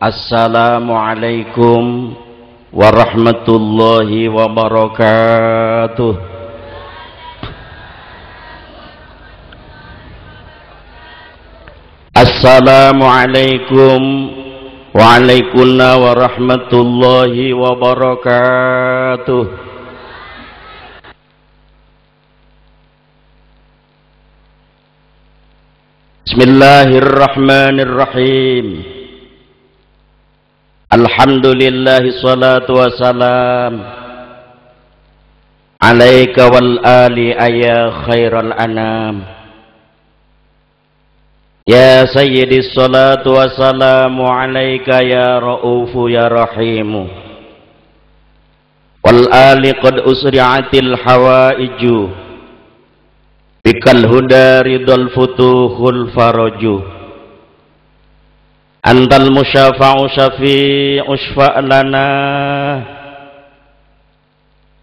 Assalamualaikum warahmatullahi wabarakatuh. Assalamualaikum waalaikumsalam warahmatullahi wabarakatuh. Bismillahirrahmanirrahim. Alhamdulillahi salatu wassalam alaika wal ali ya khairal anam. Ya sayyidi salatu wassalamu alaika ya ra'ufu ya rahimu. Wal ali qad usri'atil hawaiju bikal huda ridal futuhul faraju. Antal musyafa'u syafi'u syfa'lana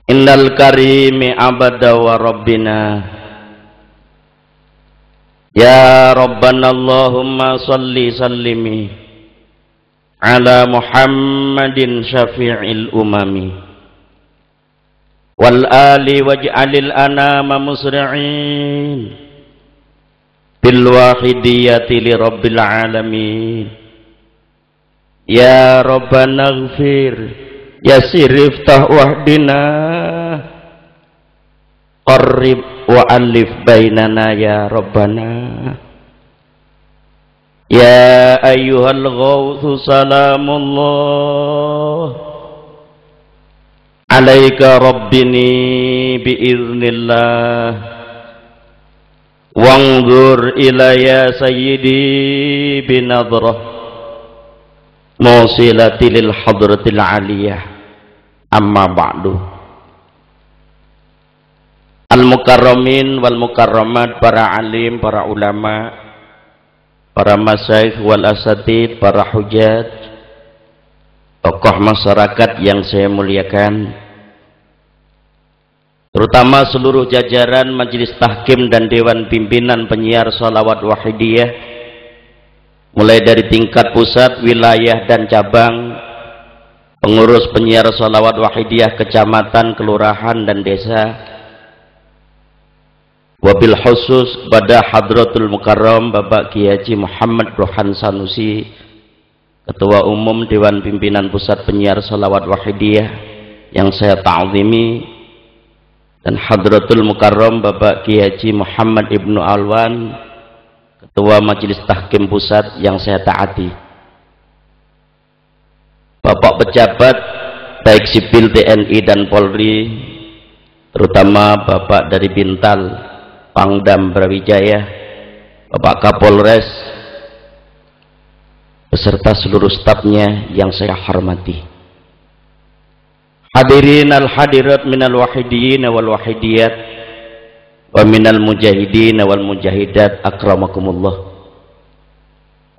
innal karimi abada wa rabbina. Ya Rabbana Allahumma salli sallimi ala Muhammadin syafi'il umami wal ali waj'alil anama musri'in bil wahidiyati li rabbil alamin. Ya Rabbana ighfir yasir iftah wahdina qarrib wa alif bainana ya Rabbana. Ya ayyuhal ghawthu salamullah alaika rabbini biiznillah wangur ila ya sayyidi binadrah musilati lil hadratil aliyah. Amma ba'du. Al mukarramin wal mukarramat, para alim, para ulama, para masyayikh wal asatid, para hujat, tokoh masyarakat yang saya muliakan, terutama seluruh jajaran majelis tahkim dan dewan pimpinan penyiar sholawat wahidiyah, mulai dari tingkat pusat, wilayah dan cabang, pengurus penyiar sholawat wahidiyah kecamatan, kelurahan dan desa, wabil khusus pada Hadratul Mukarram Bapak Kiai Haji Muhammad Rohan Sanusi, Ketua Umum Dewan Pimpinan Pusat Penyiar Sholawat Wahidiyah yang saya ta'zimi, dan Hadratul Mukarram Bapak Kiai Haji Muhammad Ibnu Alwan, Ketua Majelis Tahkim Pusat yang saya taati, Bapak pejabat baik sipil TNI dan Polri, terutama Bapak dari Bintal, Pangdam Brawijaya, Bapak Kapolres, beserta seluruh stafnya yang saya hormati. Hadirin al-hadirat minal wahidiyyin wal wahidiyat wa minal mujahidin wal mujahidat akramakumullah.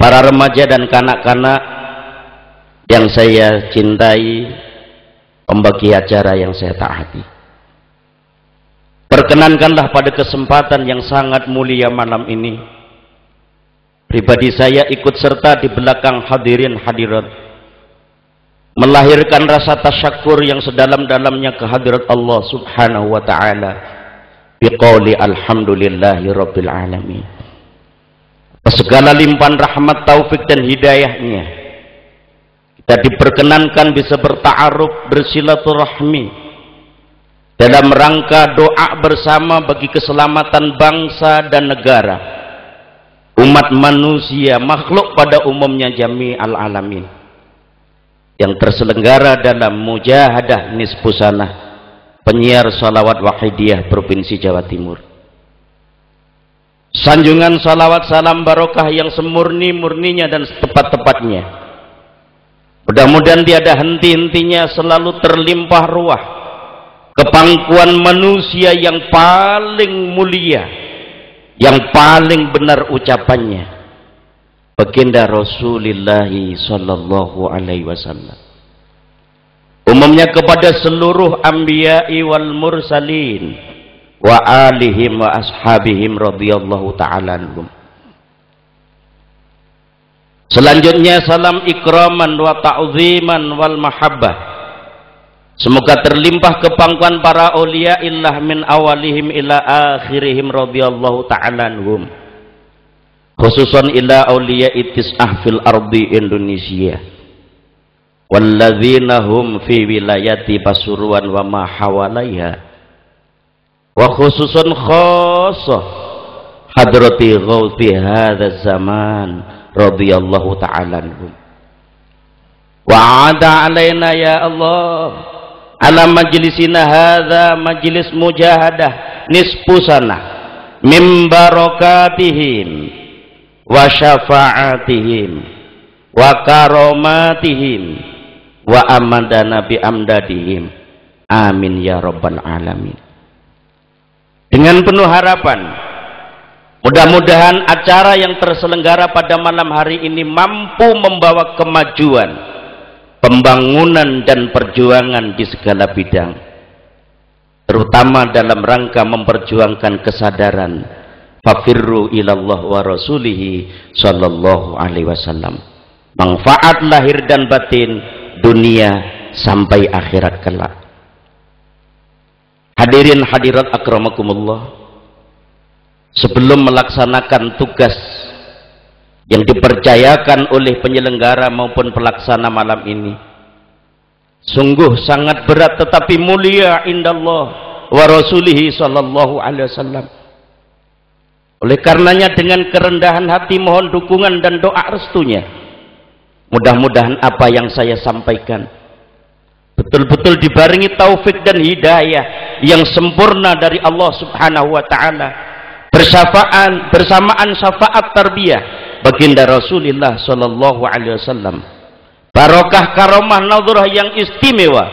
Para remaja dan kanak-kanak yang saya cintai, pembagi acara yang saya taati, perkenankanlah pada kesempatan yang sangat mulia malam ini, pribadi saya ikut serta di belakang hadirin hadirat, melahirkan rasa tasyakur yang sedalam-dalamnya kehadirat Allah subhanahu wa ta'ala biqauli alhamdulillahi rabbil alamin. Segala limpahan rahmat, taufik dan hidayahnya, kita diperkenankan bisa berta'aruf, bersilaturahmi dalam rangka doa bersama bagi keselamatan bangsa dan negara, umat manusia, makhluk pada umumnya jami'al alamin, yang terselenggara dalam mujahadah nisfusanah penyiar sholawat wahidiyah Provinsi Jawa Timur. Sanjungan salawat salam barokah yang semurni-murninya dan setepat-tepatnya, mudah-mudahan tiada henti-hentinya, selalu terlimpah ruah kepangkuan manusia yang paling mulia, yang paling benar ucapannya, baginda Rasulullah sallallahu alaihi wasallam, umumnya kepada seluruh anbiya'i wal mursalin wa alihim wa ashabihim radhiyallahu ta'ala anhum. Selanjutnya salam ikraman wa ta'ziman wal mahabbah. Semoga terlimpah kepangkuan para aulia illah min awalihim ila akhirihim radhiyallahu ta'ala anhum. Khususan ila aulia itis'ah fil ardi Indonesia. Walladzina hum fi wilayati Pasuruan wa ma hawalaiha. Wa khususan khassah hadrati ghauthi hadza zaman radhiyallahu ta'ala anhum. Wa 'ada 'alaina ya Allah ala majlisina hadza majlis mujahadah nisfu sanah min barakatihim wa syafa'atihim wa karomatihim wa amadana bi amdadihim amin ya rabbal alamin. Dengan penuh harapan mudah-mudahan acara yang terselenggara pada malam hari ini mampu membawa kemajuan, pembangunan dan perjuangan di segala bidang, terutama dalam rangka memperjuangkan kesadaran fafirru ilallah wa rasulihi sallallahu alaihi wasallam, manfaat lahir dan batin, dunia sampai akhirat kelak. Hadirin hadirat akramakumullah, sebelum melaksanakan tugas yang dipercayakan oleh penyelenggara maupun pelaksana malam ini, sungguh sangat berat tetapi mulia indallah wa rasulihi sallallahu alaihi wasallam. Oleh karenanya dengan kerendahan hati mohon dukungan dan doa restunya. Mudah-mudahan apa yang saya sampaikan betul-betul dibarengi taufik dan hidayah yang sempurna dari Allah Subhanahu wa taala, bersamaan syafaat tarbiyah baginda Rasulullah sallallahu alaihi wasallam, barokah karomah nadhrah yang istimewa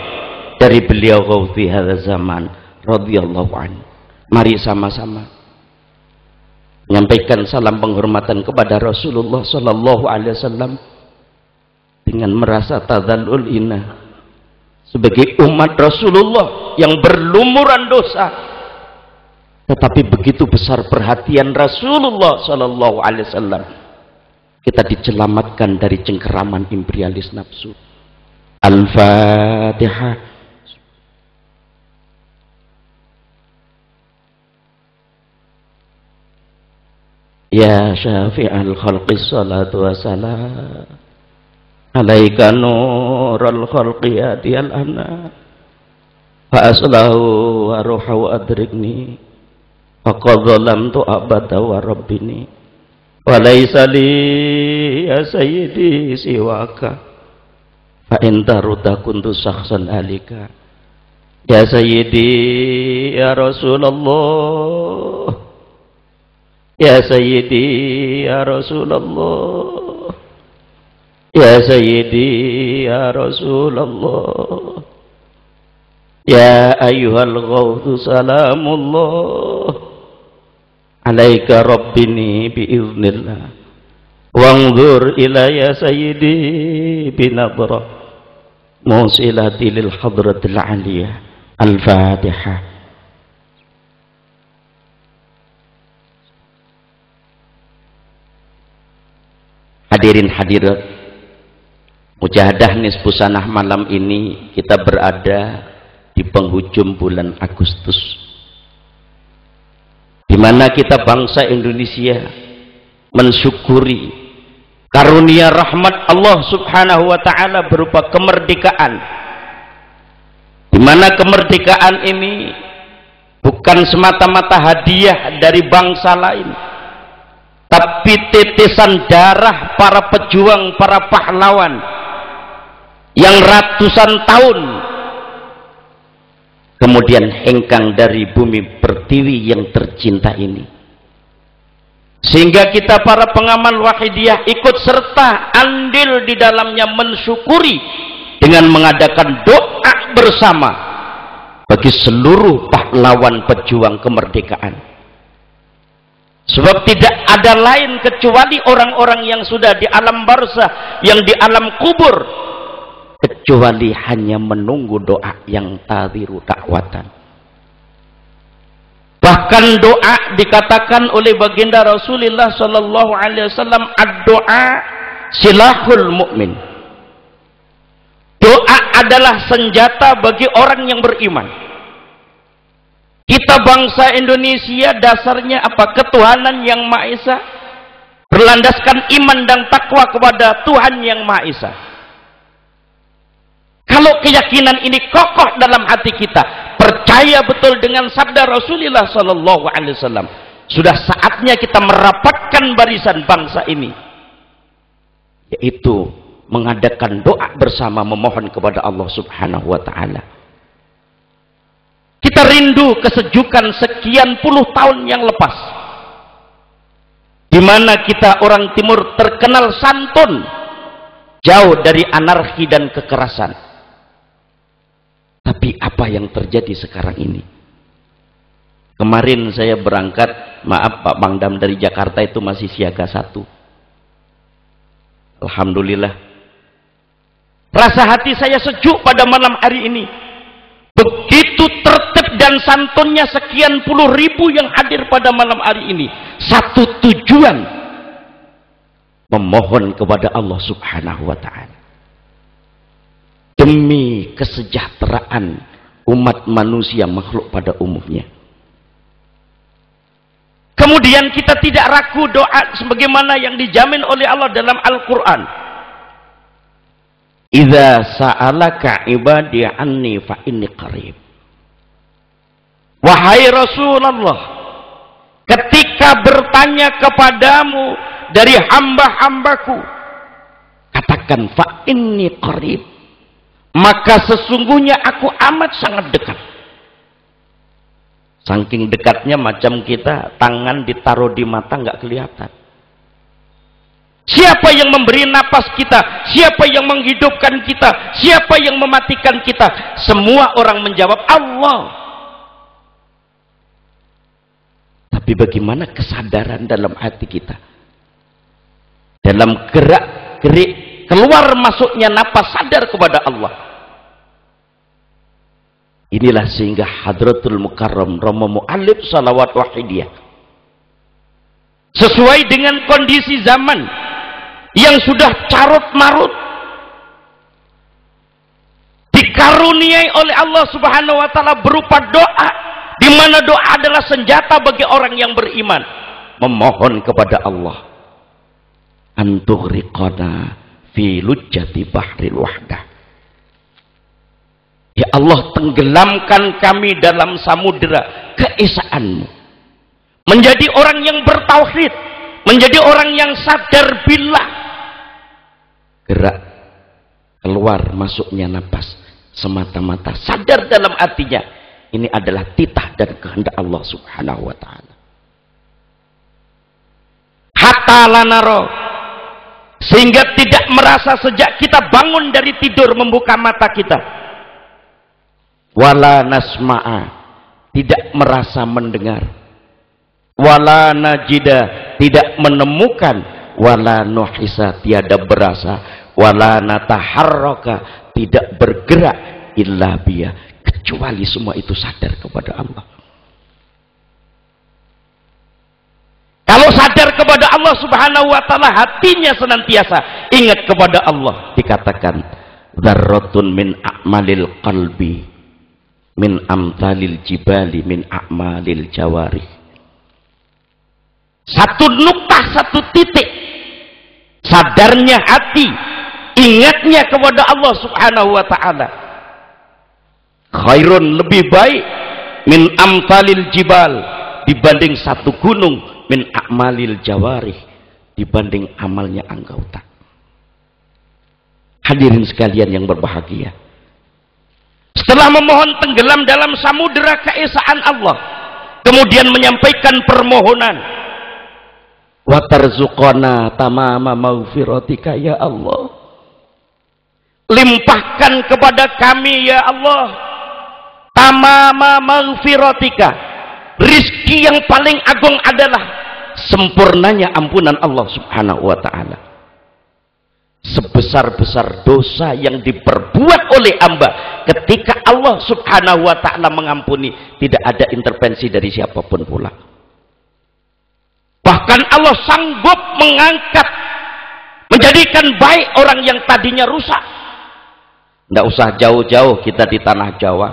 dari beliau ghauthi hadzal zaman radhiyallahu anhu. Mari sama-sama menyampaikan salam penghormatan kepada Rasulullah sallallahu alaihi wasallam dengan merasa tadzallul inna sebagai umat Rasulullah yang berlumuran dosa, tetapi begitu besar perhatian Rasulullah sallallahu alaihi wasallam, kita diselamatkan dari cengkeraman imperialis nafsu. Al-Fatihah. Ya syafi'al khalqi salatu wassalam alaika nurul khalqi adiyal ana fa aslahu wa ruha wa adrikni faqad zalamtu abada wa rabbini wa laysa li ya sayyidi siwaka fa in taruda kuntu syakhsan alika ya sayyidi ya Rasulullah ya sayyidi ya Rasulullah ya sayyidi ya Rasulullah ya ayyuhal ghawthu salamullah alaika rabbini biiznillah wanzur ila ya sayyidi binadra musilati lil hadratil aliyah. Al-Fatihah. Hadirin hadirat, mujahadah nisfu sanah malam ini kita berada di penghujung bulan Agustus, di mana kita bangsa Indonesia mensyukuri karunia rahmat Allah Subhanahu wa taala berupa kemerdekaan, di mana kemerdekaan ini bukan semata-mata hadiah dari bangsa lain, tapi tetesan darah para pejuang, para pahlawan yang ratusan tahun kemudian hengkang dari bumi pertiwi yang tercinta ini, sehingga kita para pengamal wahidiyah ikut serta andil di dalamnya mensyukuri dengan mengadakan doa bersama bagi seluruh pahlawan pejuang kemerdekaan. Sebab tidak ada lain kecuali orang-orang yang sudah di alam barzah, yang di alam kubur, kecuali hanya menunggu doa yang tadhiru dakwatan. Bahkan doa dikatakan oleh baginda Rasulullah sallallahu alaihi wasallam, ad-doa silahul mukmin. Doa adalah senjata bagi orang yang beriman. Kita bangsa Indonesia dasarnya apa? Ketuhanan yang Maha Esa, berlandaskan iman dan takwa kepada Tuhan yang Maha Esa. Kalau keyakinan ini kokoh dalam hati kita, percaya betul dengan sabda Rasulullah Sallallahu Alaihi Wasallam, sudah saatnya kita merapatkan barisan bangsa ini, yaitu mengadakan doa bersama, memohon kepada Allah Subhanahu wa Ta'ala. Kita rindu kesejukan sekian puluh tahun yang lepas, di mana kita orang Timur terkenal santun, jauh dari anarki dan kekerasan. Tapi apa yang terjadi sekarang ini? Kemarin saya berangkat, maaf Pak Bangdam, dari Jakarta itu masih siaga 1. Alhamdulillah. Rasa hati saya sejuk pada malam hari ini. Begitu tertib dan santunnya sekian puluh ribu yang hadir pada malam hari ini. Satu tujuan, memohon kepada Allah Subhanahu wa Ta'ala demi kesejahteraan umat manusia, makhluk pada umumnya. Kemudian kita tidak ragu doa sebagaimana yang dijamin oleh Allah dalam Al-Quran. Idza sa'alaka ibadi anni fa inni qarib. Wahai Rasulullah, ketika bertanya kepadamu dari hamba-hambaku, katakan fa inni qarib, maka sesungguhnya aku amat sangat dekat. Saking dekatnya macam kita tangan ditaruh di mata nggak kelihatan. Siapa yang memberi napas kita? Siapa yang menghidupkan kita? Siapa yang mematikan kita? Semua orang menjawab Allah. Tapi bagaimana kesadaran dalam hati kita? Dalam gerak-gerik keluar masuknya napas sadar kepada Allah. Inilah sehingga Hadratul Mukarram Romo Mu'allib Salawat Wahidiyah, sesuai dengan kondisi zaman yang sudah carut marut, dikaruniai oleh Allah Subhanahu wa Ta'ala berupa doa, di mana doa adalah senjata bagi orang yang beriman, memohon kepada Allah antughriqana fi lujjati bahril wahdah. Ya Allah, tenggelamkan kami dalam samudera keesaanmu, menjadi orang yang bertauhid, menjadi orang yang sadar billah. Gerak keluar masuknya napas semata-mata sadar dalam hatinya, ini adalah titah dan kehendak Allah Subhanahu wa Ta'ala. Hatta lanaro, sehingga tidak merasa sejak kita bangun dari tidur membuka mata kita, wala nasma'a, tidak merasa mendengar, wala najida, tidak menemukan, wala nuhisa, tiada berasa, wala nataharraka, tidak bergerak, illa biya, kecuali semua itu sadar kepada Allah. Kalau sadar kepada Allah Subhanahu wa Ta'ala, hatinya senantiasa ingat kepada Allah. Dikatakan dzarratun min a'malil qalbi min amtalil jibali min a'malil jawari. Satu nuktah, satu titik sadarnya hati, ingatnya kepada Allah Subhanahu wa Ta'ala, khairun, lebih baik, min amtalil jibal, dibanding satu gunung, min a'malil jawarih, dibanding amalnya anggota. Hadirin sekalian yang berbahagia, setelah memohon tenggelam dalam samudera keesaan Allah, kemudian menyampaikan permohonan, wa tarzuqana tamama maghfiratika ya Allah, limpahkan kepada kami ya Allah tamama maghfiratika, rizki yang paling agung adalah sempurnanya ampunan Allah Subhanahu wa Ta'ala. Sebesar-besar dosa yang diperbuat oleh hamba, ketika Allah Subhanahu wa Ta'ala mengampuni, tidak ada intervensi dari siapapun pula. Bahkan Allah sanggup mengangkat menjadikan baik orang yang tadinya rusak. Tidak usah jauh-jauh kita di tanah Jawa.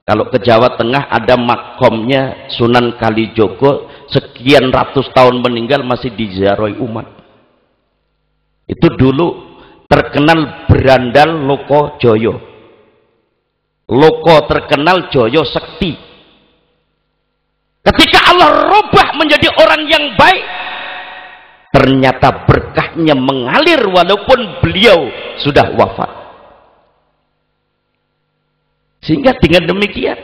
Kalau ke Jawa Tengah ada makomnya Sunan Kalijogo, sekian ratus tahun meninggal masih diziarahi umat. Itu dulu terkenal berandal Loko Joyo. Loko terkenal, Joyo sekti. Ketika Allah rubah menjadi orang yang baik, ternyata berkahnya mengalir walaupun beliau sudah wafat. Sehingga dengan demikian,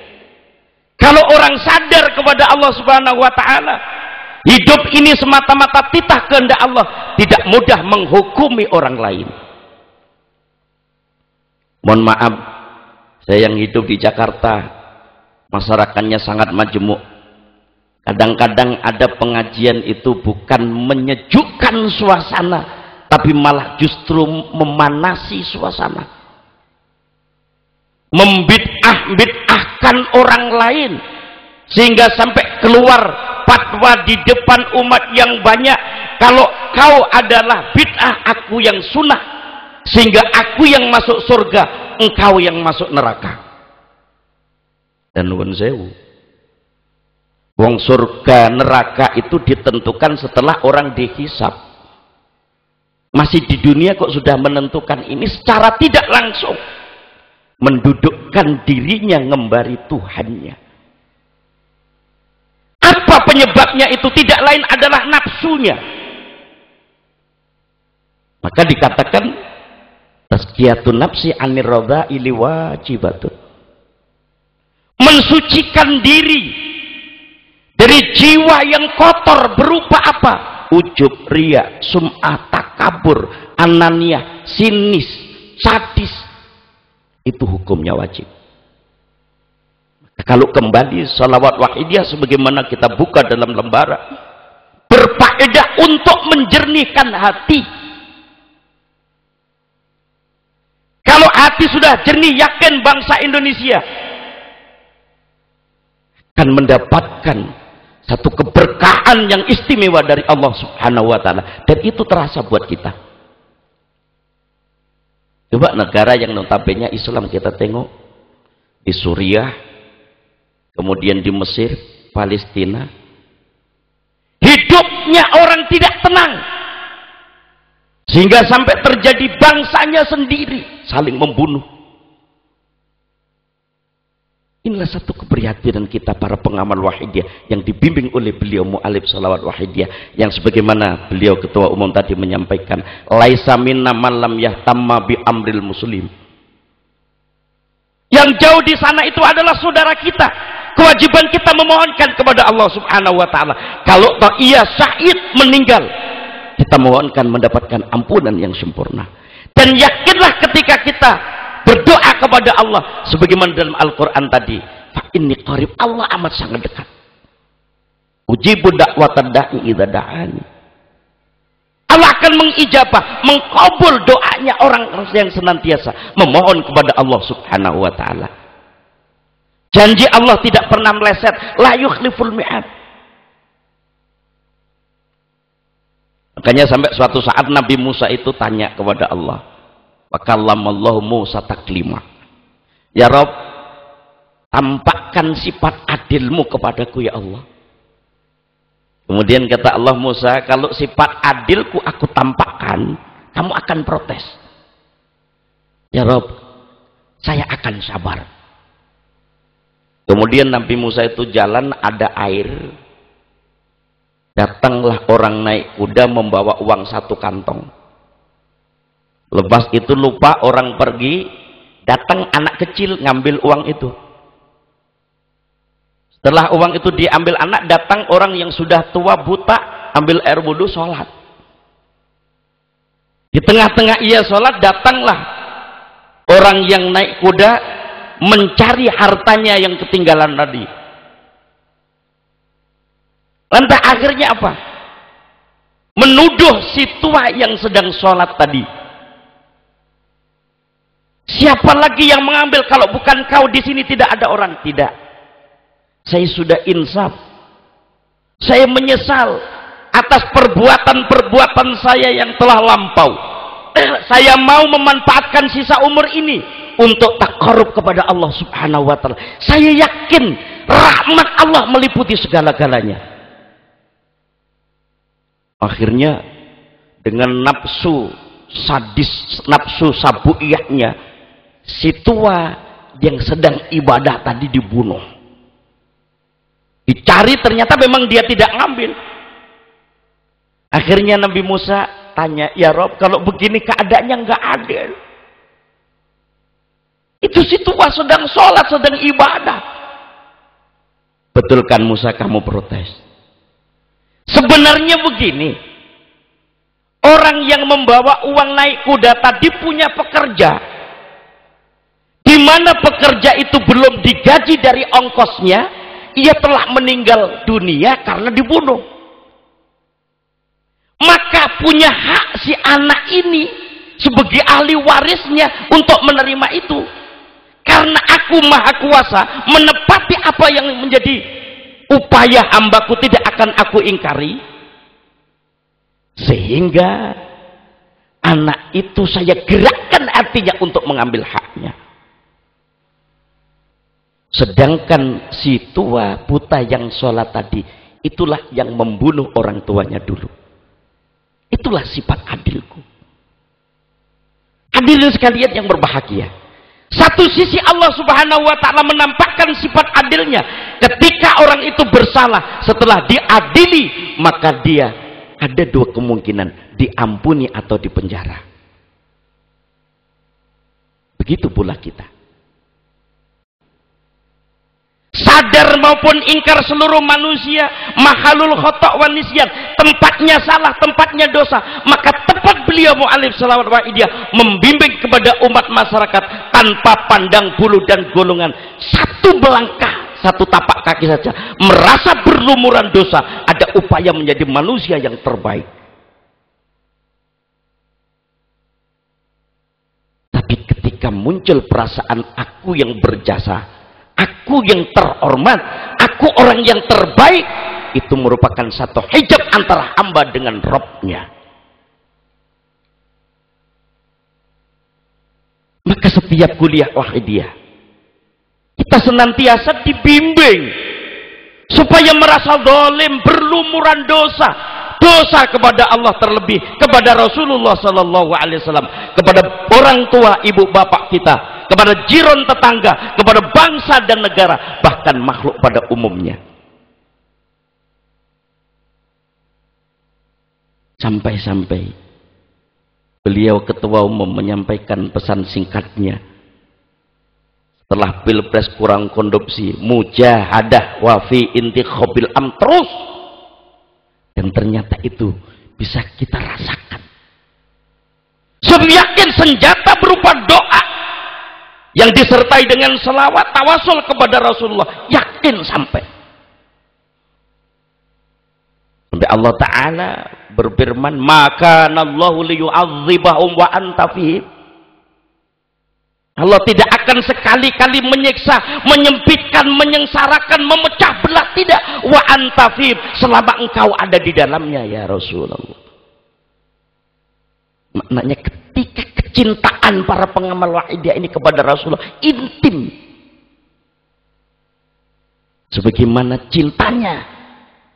kalau orang sadar kepada Allah Subhanahu wa taala, hidup ini semata-mata titah kehendak Allah, tidak mudah menghukumi orang lain. Mohon maaf, saya yang hidup di Jakarta, masyarakatnya sangat majemuk. Kadang-kadang ada pengajian itu bukan menyejukkan suasana, tapi malah justru memanasi suasana, membid'ahkan orang lain, sehingga sampai keluar fatwa di depan umat yang banyak, kalau kau adalah bid'ah, aku yang sunnah, sehingga aku yang masuk surga, engkau yang masuk neraka. Dan nuwun sewu, wong surga neraka itu ditentukan setelah orang dihisab. Masih di dunia kok sudah menentukan ini, secara tidak langsung mendudukkan dirinya ngembari Tuhannya. Apa penyebabnya itu? Tidak lain adalah nafsunya. Maka dikatakan tazkiyatun nafsi anir radha'ili wajibatun, mensucikan diri dari jiwa yang kotor berupa apa? Ujub, riya, sum'ah, takabur, ananiyah, sinis, sadis. Itu hukumnya wajib. Kalau kembali sholawat wahidiyah sebagaimana kita buka dalam lembaran, berfaedah untuk menjernihkan hati. Kalau hati sudah jernih, yakin bangsa Indonesia akan mendapatkan satu keberkahan yang istimewa dari Allah Subhanahu wa taala, dan itu terasa buat kita. Coba negara yang notabene Islam kita tengok, di Suriah, kemudian di Mesir, Palestina, hidupnya orang tidak tenang, sehingga sampai terjadi bangsanya sendiri saling membunuh. Inilah satu keprihatinan kita para pengamal wahidiyah yang dibimbing oleh beliau mu'alif salawat wahidiyah, yang sebagaimana beliau ketua umum tadi menyampaikan, laisa minna man lam yahtamma bi amril muslim. Yang jauh di sana itu adalah saudara kita. Kewajiban kita memohonkan kepada Allah Subhanahu wa taala. Kalau toh ia syahid meninggal, kita mohonkan mendapatkan ampunan yang sempurna. Dan yakinlah ketika kita berdoa kepada Allah sebagaimana dalam Al-Quran tadi, fa inni qarib, Allah amat sangat dekat. Ujibu da'watad da'i idza da'ani. Allah akan mengijabah, mengkabul doanya orang yang senantiasa memohon kepada Allah Subhanahu wa taala. Janji Allah tidak pernah meleset, la yukhliful mi'ad. Makanya sampai suatu saat Nabi Musa itu tanya kepada Allah, wa kallamallahu Musa taklima, ya Rabb, tampakkan sifat adilmu kepadaku ya Allah. Kemudian kata Allah, Musa, kalau sifat adilku aku tampakkan, kamu akan protes. Ya Rabb, saya akan sabar. Kemudian Nabi Musa itu jalan, ada air, datanglah orang naik kuda membawa uang 1 kantong. Lepas itu lupa, orang pergi, datang anak kecil ngambil uang itu. Setelah uang itu diambil anak, datang orang yang sudah tua buta, ambil air wudhu, sholat. Di tengah-tengah ia sholat, datanglah orang yang naik kuda mencari hartanya yang ketinggalan tadi. Lantas akhirnya apa? Menuduh si tua yang sedang sholat tadi. Siapa lagi yang mengambil kalau bukan kau? Di sini tidak ada orang. Tidak. Saya sudah insaf. Saya menyesal. atas perbuatan-perbuatan saya yang telah lampau. Saya mau memanfaatkan sisa umur ini untuk takarub kepada Allah Subhanahu wa ta'ala. Saya yakin rahmat Allah meliputi segala-galanya. Akhirnya dengan nafsu sadis, nafsu sabuiyahnya, si tua yang sedang ibadah tadi dibunuh. Dicari, ternyata memang dia tidak ngambil. Akhirnya Nabi Musa tanya, ya Rob, kalau begini keadaannya nggak adil. Itu si tua sedang sholat, sedang ibadah. Betul kan Musa, kamu protes? Sebenarnya begini, orang yang membawa uang naik kuda tadi punya pekerja, di mana pekerja itu belum digaji dari ongkosnya, ia telah meninggal dunia karena dibunuh. Maka punya hak si anak ini sebagai ahli warisnya untuk menerima itu. Karena aku maha kuasa menepati apa yang menjadi upaya hambaku, tidak akan aku ingkari. Sehingga anak itu saya gerakkan artinya untuk mengambil haknya. Sedangkan si tua buta yang sholat tadi, itulah yang membunuh orang tuanya dulu. Itulah sifat adilku. Hadirin sekalian yang berbahagia, satu sisi Allah Subhanahu wa ta'ala menampakkan sifat adilnya ketika orang itu bersalah, setelah diadili maka dia ada dua kemungkinan, diampuni atau dipenjara. Begitu pula kita, sadar maupun ingkar seluruh manusia mahalul khata' wa nisyan, tempatnya salah, tempatnya dosa. Maka tepat beliau mu'alif salawat wa idiyah membimbing kepada umat masyarakat tanpa pandang bulu dan golongan. Satu melangkah, satu tapak kaki saja, merasa berlumuran dosa, ada upaya menjadi manusia yang terbaik. Tapi ketika muncul perasaan aku yang berjasa, aku yang terhormat, aku orang yang terbaik, itu merupakan satu hijab antara hamba dengan Rabb-nya. Maka setiap kuliah wahidiyah kita senantiasa dibimbing supaya merasa zalim, berlumuran dosa, dosa kepada Allah, terlebih kepada Rasulullah sallallahu alaihi wasallam, kepada orang tua ibu bapak kita, kepada jiran tetangga, kepada bangsa dan negara, bahkan makhluk pada umumnya. Sampai-sampai beliau ketua umum menyampaikan pesan singkatnya setelah pilpres kurang kondopsi, mujahadah wa fi intikhabil am, terus. Dan ternyata itu bisa kita rasakan. Sebab yakin senjata berupa doa yang disertai dengan selawat tawasul kepada Rasulullah, yakin sampai Allah Ta'ala berfirman, maka Allahu liyu'adzibahum wa anta fihim. Allah tidak akan sekali-kali menyiksa, menyempitkan, menyengsarakan, memecah belah, tidak. Wa anta fihim, selama engkau ada di dalamnya ya Rasulullah. Maknanya ketika kecintaan para pengamal wahidiyah ini kepada Rasulullah intim, sebagaimana cintanya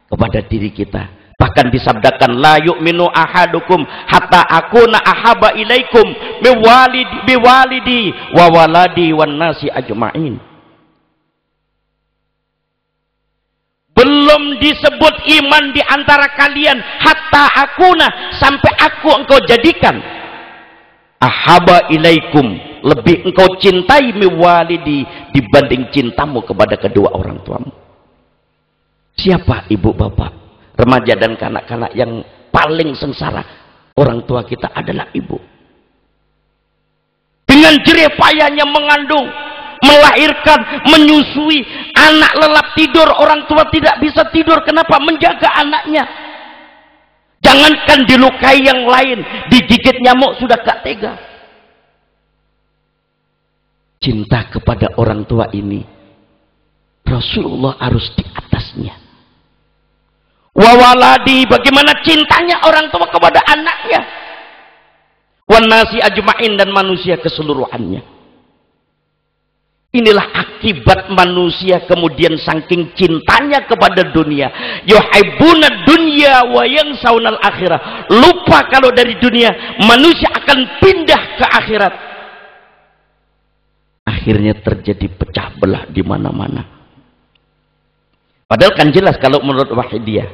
kepada diri kita. Bahkan disabdakan, la yu'minu ahadukum hatta akuna ahaba ilaikum biwalidi wa waladi wan nasi ajma'in. Belum disebut iman di antara kalian hatta akuna, sampai aku engkau jadikan ahaba ilaikum, lebih engkau cintai miwalidi dibanding cintamu kepada kedua orang tuamu. Siapa ibu bapak, remaja dan kanak-kanak yang paling sengsara? Orang tua kita adalah ibu. Dengan jerih payahnya mengandung, melahirkan, menyusui, anak lelap tidur, orang tua tidak bisa tidur. Kenapa? Menjaga anaknya. Jangankan dilukai yang lain, digigit nyamuk sudah gak tega. Cinta kepada orang tua ini Rasulullah harus di atasnya. wa waladi, bagaimana cintanya orang tua kepada anaknya, wan nasi ajma'in, dan manusia keseluruhannya. Inilah akibat manusia kemudian saking cintanya kepada dunia, yuhibbuna dunya wa yansaunal akhirah, lupa kalau dari dunia manusia akan pindah ke akhirat. Akhirnya terjadi pecah belah di mana-mana. Padahal kan jelas kalau menurut Wahidiyah,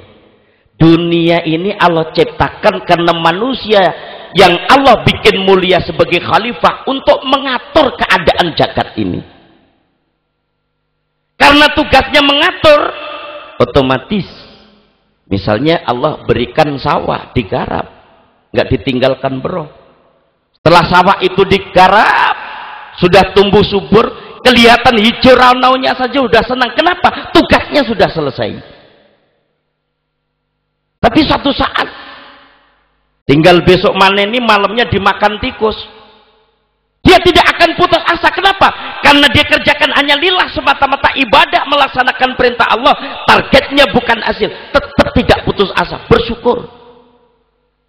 dunia ini Allah ciptakan karena manusia yang Allah bikin mulia sebagai khalifah untuk mengatur keadaan jagat ini. Karena tugasnya mengatur, otomatis misalnya Allah berikan sawah digarap, nggak ditinggalkan bro. Setelah sawah itu digarap, sudah tumbuh subur, kelihatan hijau raunaunya saja sudah senang. Kenapa? Tugasnya sudah selesai. Tapi satu saat tinggal besok manen ini, malamnya dimakan tikus, dia tidak akan putus asa. Kenapa? Karena dia kerjakan hanya lillah, semata-mata ibadah, melaksanakan perintah Allah. Targetnya bukan hasil. Tetap tidak putus asa, bersyukur.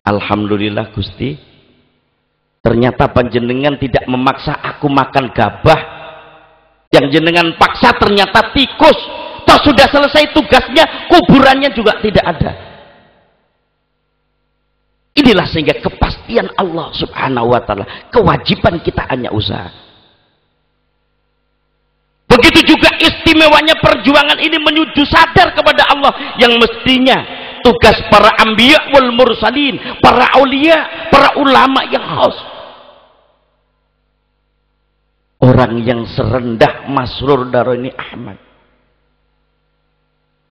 Alhamdulillah Gusti, ternyata panjenengan tidak memaksa aku makan gabah. Yang jenengan paksa ternyata tikus. Toh sudah selesai tugasnya, kuburannya juga tidak ada. Inilah sehingga kepastian Allah subhanahu wa ta'ala, kewajiban kita hanya usaha. Begitu juga istimewanya perjuangan ini menuju sadar kepada Allah, yang mestinya tugas para anbiya wal mursalin, para aulia, para ulama yang khas, orang yang serendah Masrur Daroni Ahmad,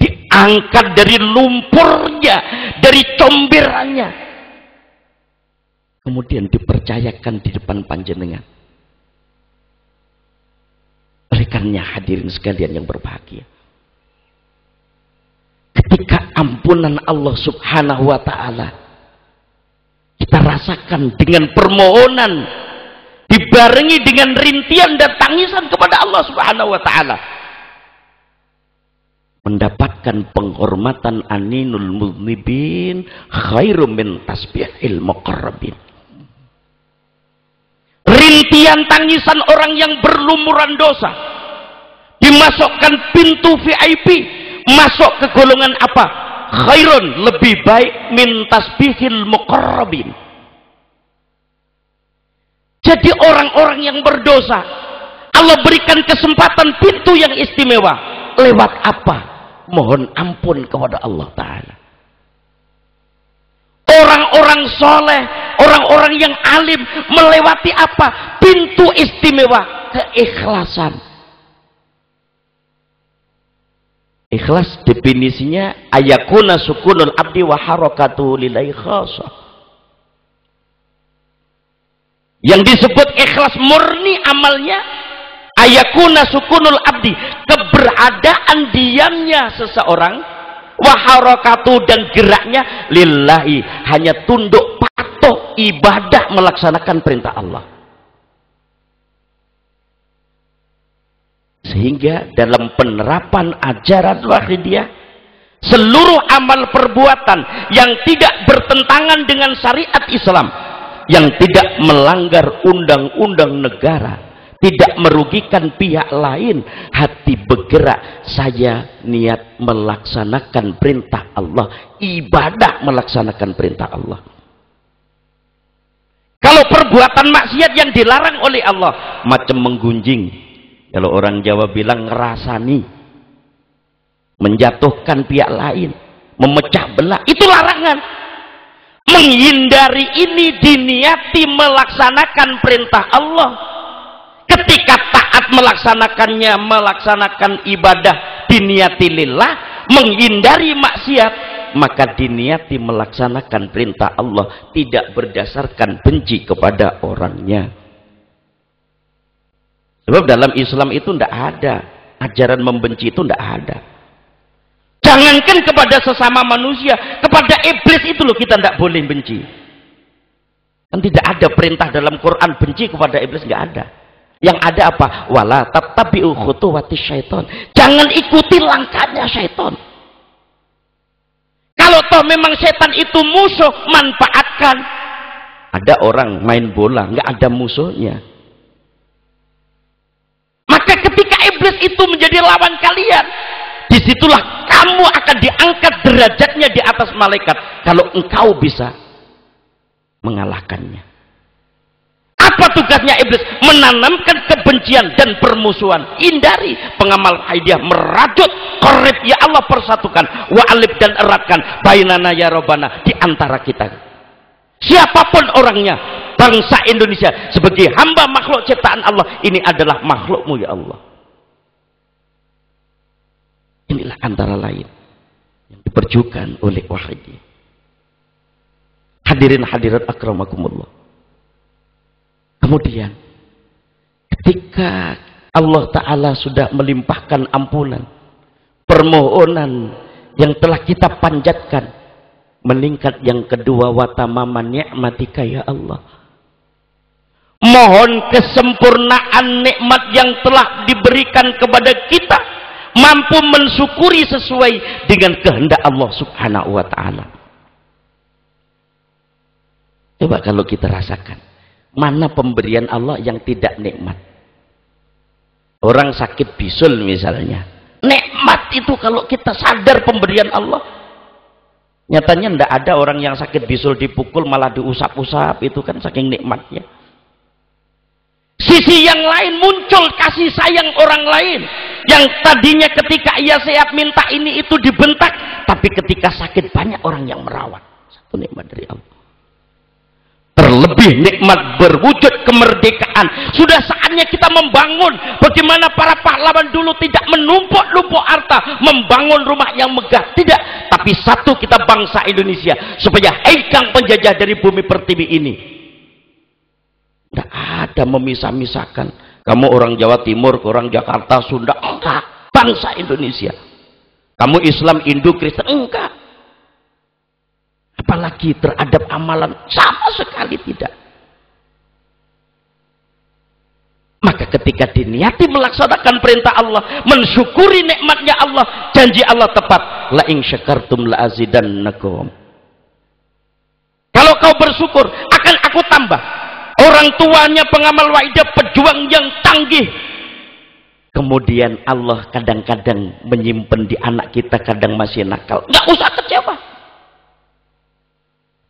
diangkat dari lumpurnya, dari comberannya, kemudian dipercayakan di depan panjenengan. Oleh karena hadirin sekalian yang berbahagia, ketika ampunan Allah subhanahu wa ta'ala kita rasakan dengan permohonan, dibarengi dengan rintian dan tangisan kepada Allah subhanahu wa ta'ala, mendapatkan penghormatan aninul mudnibin khairum min tasbihil muqarrabin. Rintian tangisan orang yang berlumuran dosa, dimasukkan pintu VIP, masuk ke golongan apa? Khairun, lebih baik min tasbihil muqarrabin. Jadi orang-orang yang berdosa Allah berikan kesempatan pintu yang istimewa. Lewat apa? Mohon ampun kepada Allah Ta'ala. Orang-orang soleh, orang-orang yang alim melewati apa? Pintu istimewa, keikhlasan. Ikhlas definisinya ayakuna sukunul abdi wa harakatuhu lillahi khasah. Yang disebut ikhlas murni amalnya, ayakuna sukunul abdi, keberadaan diamnya seseorang, waharakatu, dan geraknya lillahi, hanya tunduk patuh ibadah melaksanakan perintah Allah. Sehingga dalam penerapan ajaran Wahidiyah, seluruh amal perbuatan yang tidak bertentangan dengan syariat Islam, yang tidak melanggar undang-undang negara, tidak merugikan pihak lain, hati bergerak, saya niat melaksanakan perintah Allah, ibadah melaksanakan perintah Allah. Kalau perbuatan maksiat yang dilarang oleh Allah, macam menggunjing, kalau orang Jawa bilang ngerasani, menjatuhkan pihak lain, memecah belah, itu larangan. Menghindari ini diniati melaksanakan perintah Allah. Ketika taat melaksanakannya, melaksanakan ibadah diniati lillah, menghindari maksiat, maka diniati melaksanakan perintah Allah, tidak berdasarkan benci kepada orangnya. Sebab dalam Islam itu tidak ada ajaran membenci, itu tidak ada. Jangankan kepada sesama manusia, kepada iblis itu loh kita tidak boleh benci. Kan tidak ada perintah dalam Quran benci kepada iblis, nggak ada. Yang ada apa? Wala tattabi'u khutuwati syaiton. Jangan ikuti langkahnya syaiton. Kalau toh memang setan itu musuh, manfaatkan. Ada orang main bola nggak ada musuhnya, maka ketika iblis itu menjadi lawan kalian, disitulah kamu akan diangkat derajatnya di atas malaikat kalau engkau bisa mengalahkannya. Apa tugasnya iblis? Menanamkan kebencian dan permusuhan. Hindari. Pengamal Wahidiyah merajut, korib, ya Allah persatukan, wa'alib dan eratkan bainana ya Rabbana, di antara kita. Siapapun orangnya, bangsa Indonesia sebagai hamba makhluk ciptaan Allah, ini adalah makhlukmu ya Allah. Inilah antara lain yang diperjuangkan oleh Wahidiyah. Hadirin hadirat akramakumullah. Kemudian ketika Allah Ta'ala sudah melimpahkan ampunan, permohonan yang telah kita panjatkan, meningkat yang kedua, watamama ni'matika ya Allah, mohon kesempurnaan nikmat yang telah diberikan kepada kita, mampu mensyukuri sesuai dengan kehendak Allah Subhanahu wa Ta'ala. Coba kalau kita rasakan, mana pemberian Allah yang tidak nikmat? Orang sakit bisul misalnya, nikmat itu kalau kita sadar pemberian Allah. Nyatanya tidak ada orang yang sakit bisul dipukul malah diusap-usap, itu kan saking nikmatnya. Sisi yang lain muncul kasih sayang orang lain, yang tadinya ketika ia sehat minta ini itu dibentak, tapi ketika sakit banyak orang yang merawat. Satu nikmat dari Allah. Terlebih nikmat berwujud kemerdekaan. Sudah saatnya kita membangun bagaimana para pahlawan dulu tidak menumpuk-numpuk harta, membangun rumah yang megah, tidak, tapi satu kita bangsa Indonesia supaya hengkang penjajah dari bumi pertiwi ini. Tidak ada memisah-misahkan kamu orang Jawa Timur, orang Jakarta, Sunda, enggak, bangsa Indonesia. Kamu Islam, Hindu, Kristen, enggak. Apalagi terhadap amalan, sama sekali tidak. Maka ketika diniati melaksanakan perintah Allah, mensyukuri nikmatnya Allah, janji Allah tepat, la in syakartum la azidannakum. Kalau kau bersyukur, akan aku tambah. Orang tuanya pengamal Wahidiyah, pejuang yang tangguh. Kemudian Allah kadang-kadang menyimpan di anak kita, kadang masih nakal, nggak usah kecewa.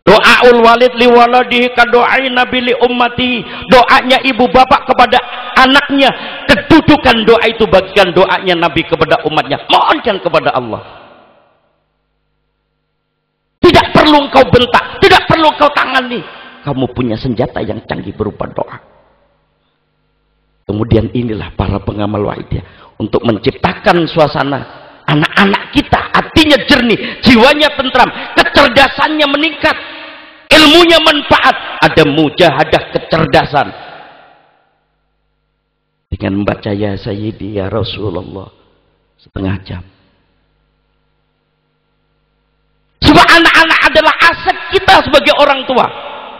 Doaul walid li waladihi kadoai nabi li ummati. Doanya ibu bapak kepada anaknya, kedudukan doa itu bagikan doanya Nabi kepada umatnya. Mohonkan kepada Allah. Tidak perlu engkau bentak, tidak perlu engkau tangani. Kamu punya senjata yang canggih berupa doa. Kemudian inilah para pengamal Wahidiyah untuk menciptakan suasana anak-anak kita hatinya jernih, jiwanya tentram, kecerdasannya meningkat, ilmunya manfaat, ada mujahadah kecerdasan dengan membaca ya Sayyidi ya Rasulullah setengah jam. Sebab anak-anak adalah aset kita sebagai orang tua.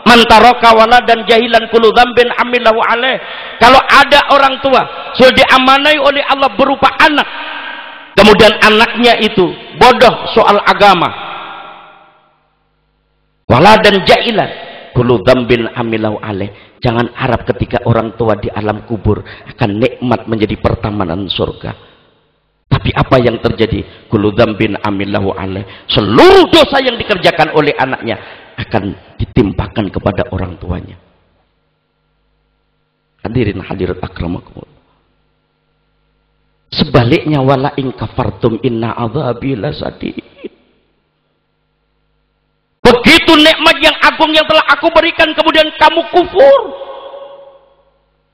Man taraka waladan jahilan kullu dzambin amilahu alaih. Kalau ada orang tua sudah diamanai oleh Allah berupa anak, kemudian anaknya itu bodoh soal agama, waladan jahilan kullu dzambin amilahu alaih, jangan harap ketika orang tua di alam kubur akan nikmat menjadi pertamanan surga. Tapi apa yang terjadi? Kullu dzambin amilahu alaih, seluruh dosa yang dikerjakan oleh anaknya akan ditimpakan kepada orang tuanya. Hadirin hadirat akramakumullah. Sebaliknya, wala in kafartum inna adzabi lasadid. Begitu nikmat yang agung yang telah aku berikan kemudian kamu kufur,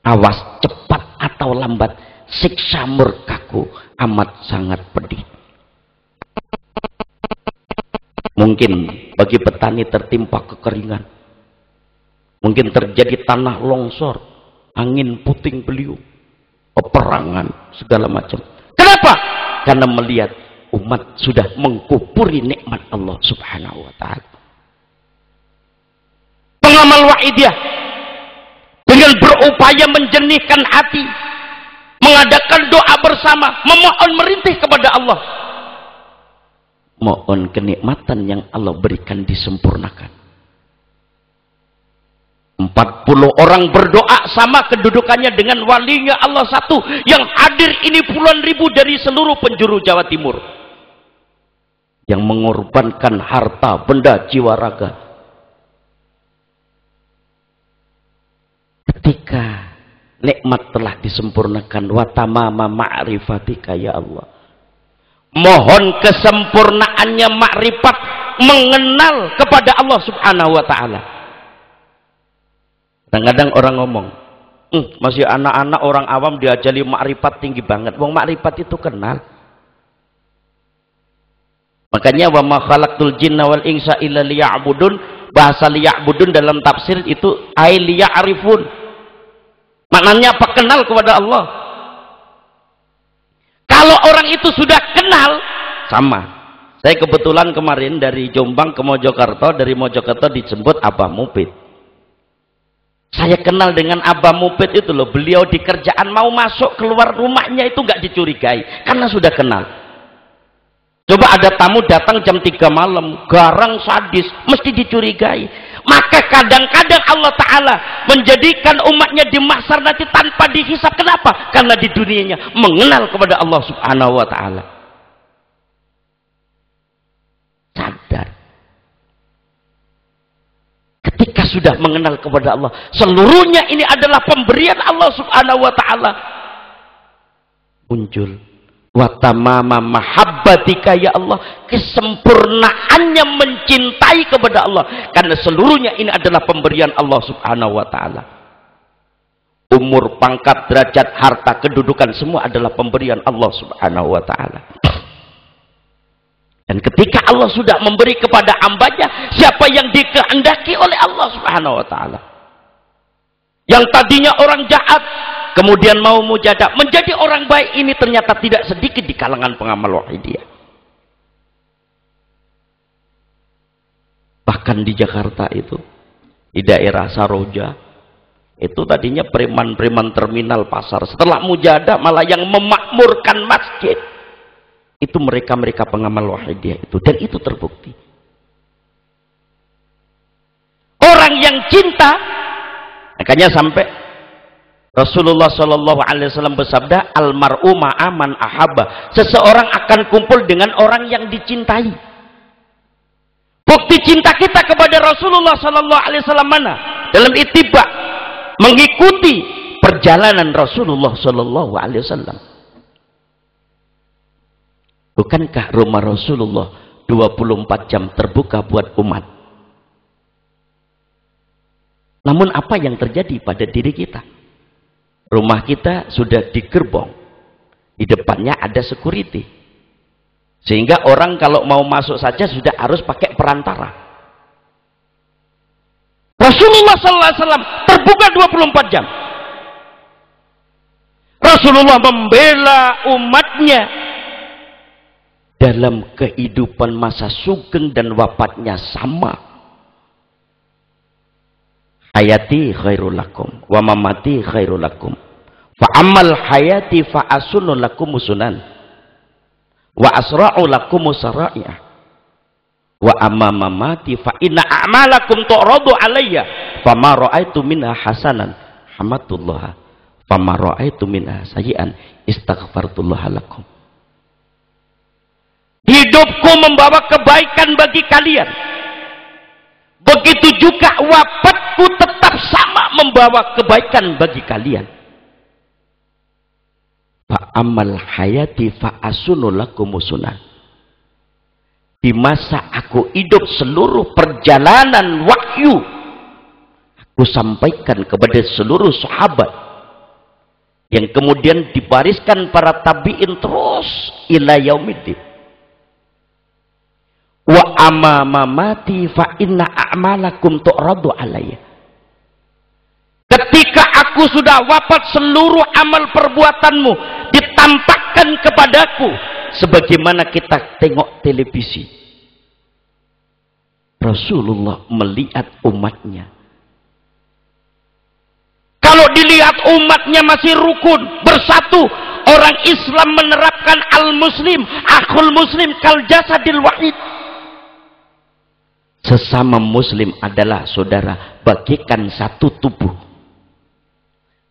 awas cepat atau lambat siksa murkaku amat sangat pedih. Mungkin bagi petani tertimpa kekeringan, mungkin terjadi tanah longsor, angin puting beliung, peperangan segala macam. Kenapa? Karena melihat umat sudah mengkufuri nikmat Allah Subhanahu wa ta'ala. Pengamal Wahidiyah dengan berupaya menjernihkan hati, mengadakan doa bersama, memohon merintih kepada Allah. mohon kenikmatan yang Allah berikan disempurnakan. 40 orang berdoa sama kedudukannya dengan walinya Allah satu yang hadir ini puluhan ribu dari seluruh penjuru Jawa Timur, yang mengorbankan harta, benda, jiwa, raga. Ketika nikmat telah disempurnakan, wa tamama ma'rifatika ya Allah, mohon kesempurnaannya makrifat mengenal kepada Allah subhanahu wa ta'ala. Kadang-kadang orang ngomong, masih anak-anak orang awam diajari makrifat tinggi banget. Wong makrifat itu kenal. Makanya wa ma khalaqtul jinna wal insa illa liya'budun, bahasa liya'budun dalam tafsir itu ay liya'rifun. Maknanya apa? Kenal kepada Allah. Kalau orang itu sudah kenal, sama. Saya kebetulan kemarin dari Jombang ke Mojokerto, dari Mojokerto dijemput Abah Mupid. Saya kenal dengan Abah Mupid itu loh. Beliau di kerjaan mau masuk keluar rumahnya itu nggak dicurigai karena sudah kenal. Coba ada tamu datang jam 3 malam, garang sadis, mesti dicurigai. Maka kadang-kadang Allah Ta'ala menjadikan umatnya di mahsyar nanti tanpa dihisap. Kenapa? Karena di dunianya mengenal kepada Allah Subhanahu wa Ta'ala. Sadar. Ketika sudah mengenal kepada Allah, seluruhnya ini adalah pemberian Allah Subhanahu wa Ta'ala. Muncul wa tamama mahabbatika ya Allah, kesempurnaannya mencintai kepada Allah, karena seluruhnya ini adalah pemberian Allah Subhanahu wa Ta'ala. Umur, pangkat, derajat, harta, kedudukan semua adalah pemberian Allah Subhanahu wa Ta'ala. Dan ketika Allah sudah memberi kepada hambanya, siapa yang dikehendaki oleh Allah Subhanahu wa Ta'ala, yang tadinya orang jahat kemudian mau mujadah menjadi orang baik, ini ternyata tidak sedikit di kalangan pengamal wahidiyah. Bahkan di Jakarta itu, di daerah Saroja itu tadinya preman-preman terminal pasar, setelah mujadah malah yang memakmurkan masjid itu mereka-mereka pengamal wahidiyah itu, dan itu terbukti. Orang yang cinta, makanya sampai Rasulullah Shallallahu Alaihi Wasallam bersabda, almar'u ma'aman ahabba, seseorang akan kumpul dengan orang yang dicintai. Bukti cinta kita kepada Rasulullah Shallallahu Alaihi Wasallam mana? Dalam ittiba, mengikuti perjalanan Rasulullah Shallallahu Alaihi Wasallam. Bukankah rumah Rasulullah 24 jam terbuka buat umat? Namun apa yang terjadi pada diri kita? Rumah kita sudah di gerbong, di depannya ada security, sehingga orang kalau mau masuk saja sudah harus pakai perantara. Rasulullah SAW terbuka 24 jam. Rasulullah membela umatnya dalam kehidupan masa sugeng dan wafatnya sama. Hayati khairul lakum wa mamati khairul lakum fa amal hayati fa asunnu lakum sunan wa asra'u lakum sara'i'ah wa amma mamati fa inna a'malakum tu'radu alayya fama ra'aitu minha hasanan hamadullah fama ra'aitu minha sayyi'an istaghfartullah lakum. Hidupku membawa kebaikan bagi kalian, begitu juga wafatku tetap sama membawa kebaikan bagi kalian. Fa amal hayati fa asunu lakum sunan. Di masa aku hidup, seluruh perjalanan wahyu aku sampaikan kepada seluruh sahabat, yang kemudian dibariskan para tabi'in terus ila yaumiddin. Wa amama mati fa inna a'malakum tu'radu alayya. Ketika aku sudah wafat, seluruh amal perbuatanmu ditampakkan kepadaku sebagaimana kita tengok televisi. Rasulullah melihat umatnya. Kalau dilihat umatnya masih rukun, bersatu, Orang Islam menerapkan al-muslim, akhul muslim kal jasadil wahid. Sesama muslim adalah saudara, bagikan satu tubuh.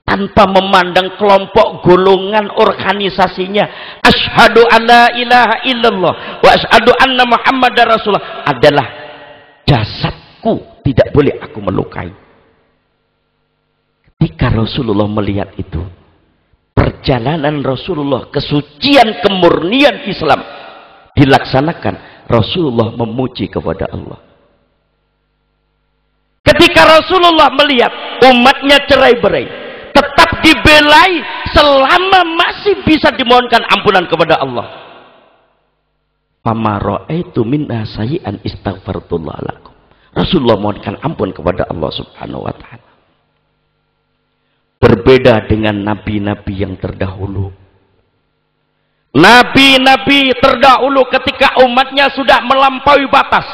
Tanpa memandang kelompok, golongan, organisasinya. Asyhadu an la ilaha illallah wa asyhadu anna Muhammadar Rasulullah adalah jasadku, tidak boleh aku melukai. Ketika Rasulullah melihat itu, perjalanan Rasulullah, kesucian kemurnian Islam dilaksanakan, Rasulullah memuji kepada Allah. Ketika Rasulullah melihat umatnya cerai-berai, tetap dibelai selama masih bisa dimohonkan ampunan kepada Allah. Fama ra'aitu minna sayyi'an istaghfartullah lakum. Rasulullah mohonkan ampun kepada Allah Subhanahu wa taala. Berbeda dengan nabi-nabi yang terdahulu. Nabi-nabi terdahulu ketika umatnya sudah melampaui batas,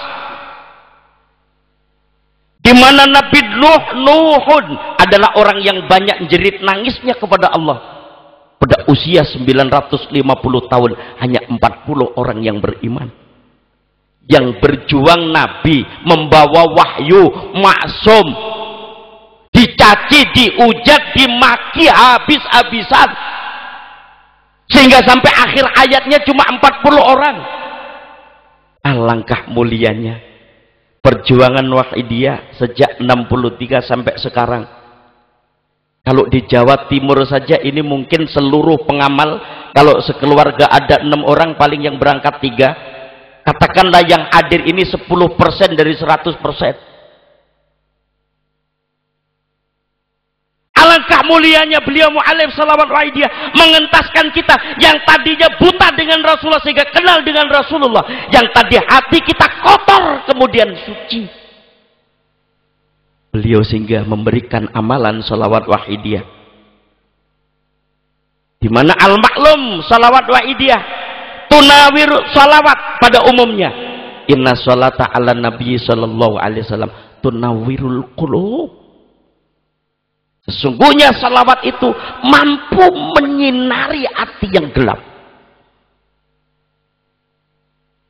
di mana Nabi Nuhun adalah orang yang banyak jerit nangisnya kepada Allah. Pada usia 950 tahun hanya 40 orang yang beriman. Yang berjuang Nabi, membawa wahyu, maksum, dicaci, diujat, dimaki habis-habisan, sehingga sampai akhir ayatnya cuma 40 orang. Alangkah mulianya perjuangan Wahidiyah sejak 63 sampai sekarang. Kalau di Jawa Timur saja ini mungkin seluruh pengamal, kalau sekeluarga ada 6 orang paling yang berangkat 3. Katakanlah yang hadir ini 10% dari 100%. Alangkah mulianya beliau mu'alif salawat wa'idiyah mengentaskan kita yang tadinya buta dengan Rasulullah sehingga kenal dengan Rasulullah, yang tadi hati kita kotor kemudian suci. Beliau sehingga memberikan amalan salawat wa'idiyah, di mana al-maklum salawat wa'idiyah tunawir salawat pada umumnya. Inna salata ala nabi sallallahu alaihi wasallam tunawirul qulub. Sesungguhnya salawat itu mampu menyinari hati yang gelap.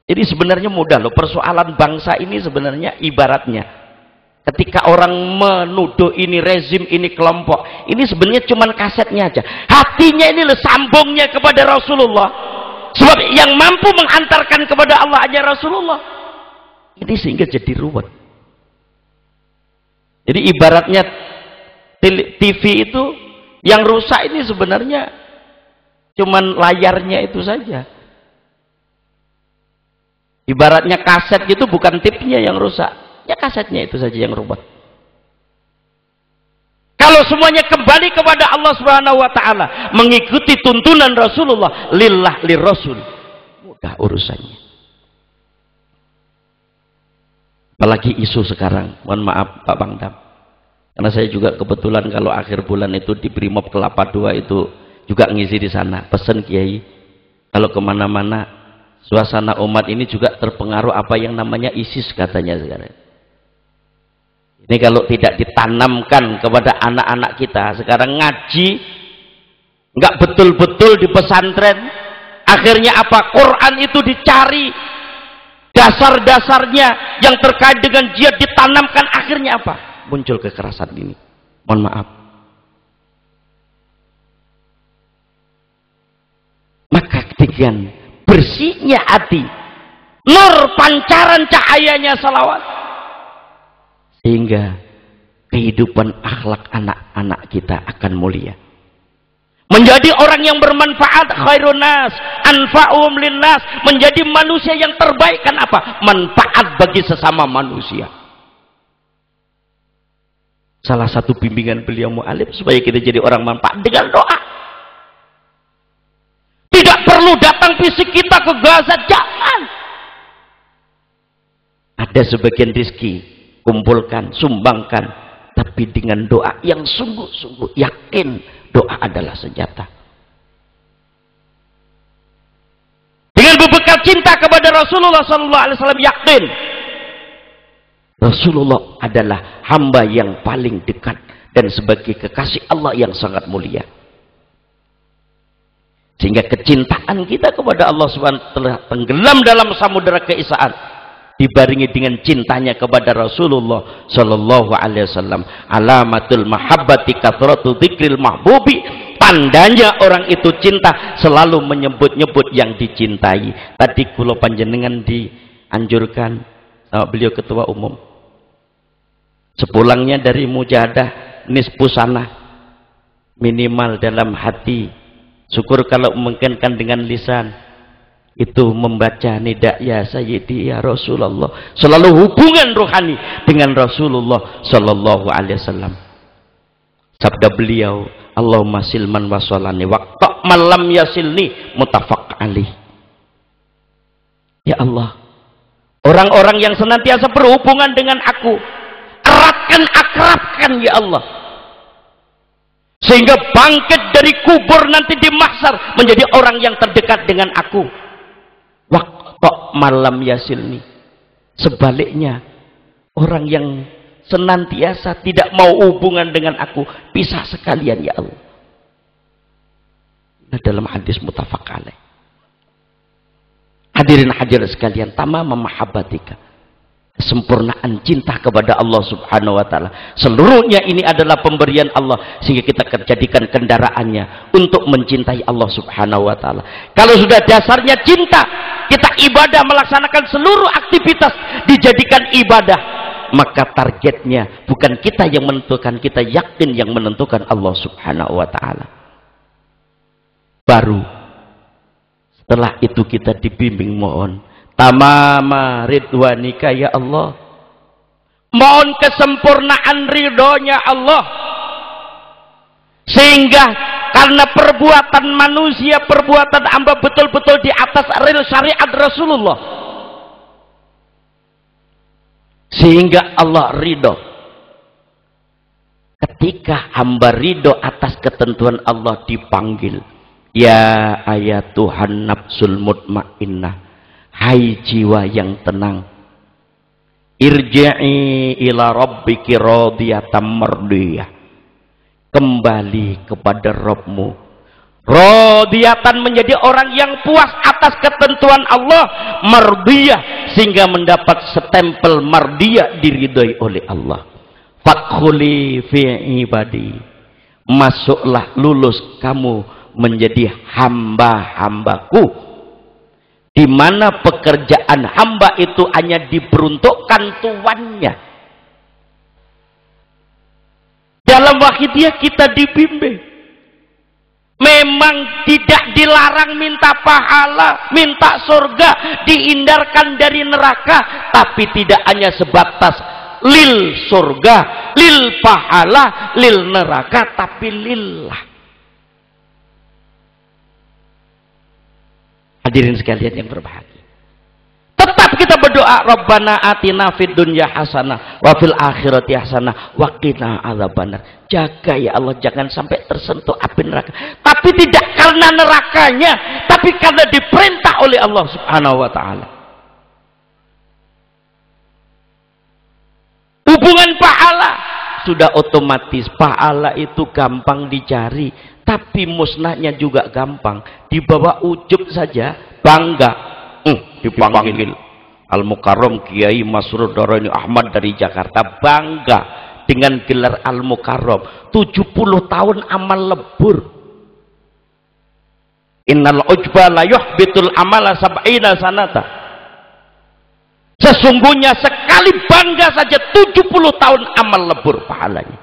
Jadi sebenarnya mudah loh, persoalan bangsa ini sebenarnya ibaratnya ketika orang menuduh ini rezim, ini kelompok, ini sebenarnya cuma kasetnya aja. Hatinya ini loh, sambungnya kepada Rasulullah. Sebab yang mampu menghantarkan kepada Allah hanya Rasulullah. Ini sehingga jadi ruwet. Jadi ibaratnya TV itu yang rusak ini sebenarnya cuman layarnya itu saja. Ibaratnya kaset gitu, bukan tipnya yang rusak, ya kasetnya itu saja yang rusak. Kalau semuanya kembali kepada Allah Subhanahu wa taala, mengikuti tuntunan Rasulullah, lillah lirrasul, mudah urusannya. Apalagi isu sekarang, mohon maaf Pak Bangdam, karena saya juga kebetulan kalau akhir bulan itu di Brimob Kelapa II itu juga ngisi di sana. Pesan Kiai, kalau kemana-mana suasana umat ini juga terpengaruh apa yang namanya ISIS katanya sekarang. Ini kalau tidak ditanamkan kepada anak-anak kita sekarang ngaji nggak betul-betul di pesantren, akhirnya apa? Quran itu dicari dasar-dasarnya yang terkait dengan jihad ditanamkan, akhirnya apa? Muncul kekerasan ini. Mohon maaf. Maka ketika bersihnya hati, nur pancaran cahayanya salawat, sehingga kehidupan akhlak anak-anak kita akan mulia. Menjadi orang yang bermanfaat, khairun nas, anfa'um linnas, menjadi manusia yang terbaik. Kan apa? Manfaat bagi sesama manusia. Salah satu bimbingan beliau mu'alif supaya kita jadi orang manfaat dengan doa. Tidak perlu datang fisik kita ke Gaza, jangan. Ada sebagian rizki, kumpulkan, sumbangkan, tapi dengan doa yang sungguh-sungguh yakin doa adalah senjata. Dengan berbekal cinta kepada Rasulullah SAW, yakin Rasulullah adalah hamba yang paling dekat dan sebagai kekasih Allah yang sangat mulia. Sehingga kecintaan kita kepada Allah Subhanahu wa taala tenggelam dalam samudera keesaan, dibarengi dengan cintanya kepada Rasulullah sallallahu alaihi wasallam. Alamatul mahabbati kathratu dzikril mahbubi, tandanya orang itu cinta selalu menyebut-nyebut yang dicintai. Tadi kula panjenengan dianjurkan sama beliau ketua umum, sepulangnya dari mujahadah nisfu sanah minimal dalam hati, syukur kalau memungkinkan dengan lisan, itu membaca nida ya sayyidi ya Rasulullah, selalu hubungan rohani dengan Rasulullah sallallahu alaihi wasallam. Sabda beliau, Allahumma silman wasolani waqta malam yasilni mutafaq alih. Ya Allah, orang-orang yang senantiasa berhubungan dengan aku, eratkan, akrabkan ya Allah, sehingga bangkit dari kubur nanti di mahsyar menjadi orang yang terdekat dengan aku. Waqta malam yasilni, sebaliknya orang yang senantiasa tidak mau hubungan dengan aku, pisah sekalian ya Allah. Nah, dalam hadis muttafaq alaih. Hadirin hadirat sekalian, tamam mahabbatika, kesempurnaan cinta kepada Allah Subhanahu wa taala. Seluruhnya ini adalah pemberian Allah, sehingga kita jadikan kendaraannya untuk mencintai Allah Subhanahu wa taala. Kalau sudah dasarnya cinta, kita ibadah, melaksanakan seluruh aktivitas dijadikan ibadah, maka targetnya bukan kita yang menentukan, kita yakin yang menentukan Allah Subhanahu wa taala. Baru setelah itu kita dibimbing, mohon tamama ridwanika ya Allah, mohon kesempurnaan ridhonya Allah, sehingga karena perbuatan manusia, perbuatan hamba betul-betul di atas rel syariat Rasulullah, sehingga Allah ridho. Ketika hamba ridho atas ketentuan Allah, dipanggil, ya ayat Tuhan nafsul mutmainnah, hai jiwa yang tenang, irji'i ila rabbiki radiyatan mardiyah, kembali kepada Rabbmu radiyatan, menjadi orang yang puas atas ketentuan Allah, mardiyah, sehingga mendapat stempel mardiyah, diridhoi oleh Allah. Fadkhuli fi ibadi, masuklah, lulus kamu menjadi hamba-hambaku, di mana pekerjaan hamba itu hanya diperuntukkan tuannya. Dalam wahidiyah kita dibimbing, memang tidak dilarang minta pahala, minta surga, dihindarkan dari neraka, tapi tidak hanya sebatas lil surga, lil pahala, lil neraka, tapi lillah. Hadirin sekalian yang berbahagia, tetap kita berdoa, Rabbana atina fid dunya hasanah wa fil akhirati hasanah wa qina adzabannar. Jaga ya Allah, jangan sampai tersentuh api neraka, tapi tidak karena nerakanya, tapi karena diperintah oleh Allah Subhanahu wa taala. Hubungan pahala sudah otomatis, pahala itu gampang dicari, tapi musnahnya juga gampang. Dibawa ujub saja, bangga, dipanggil Al-Mukarram Kiai Masrur Daraini Ahmad dari Jakarta, bangga dengan gelar Al-Mukarram. 70 tahun amal lebur. Innal ujba la yuhbitul amala sab'ina sanata. Sesungguhnya sekali bangga saja 70 tahun amal lebur pahalanya.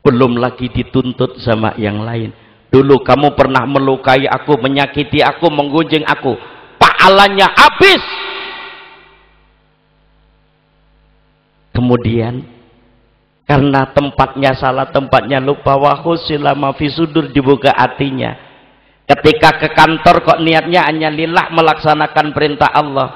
Belum lagi dituntut sama yang lain. Dulu kamu pernah melukai aku, menyakiti aku, menggunjing aku, pahalanya habis. Kemudian karena tempatnya salah, tempatnya lupa, wa husila ma fi sudur, dibuka hatinya. Ketika ke kantor kok niatnya hanya lillah, melaksanakan perintah Allah.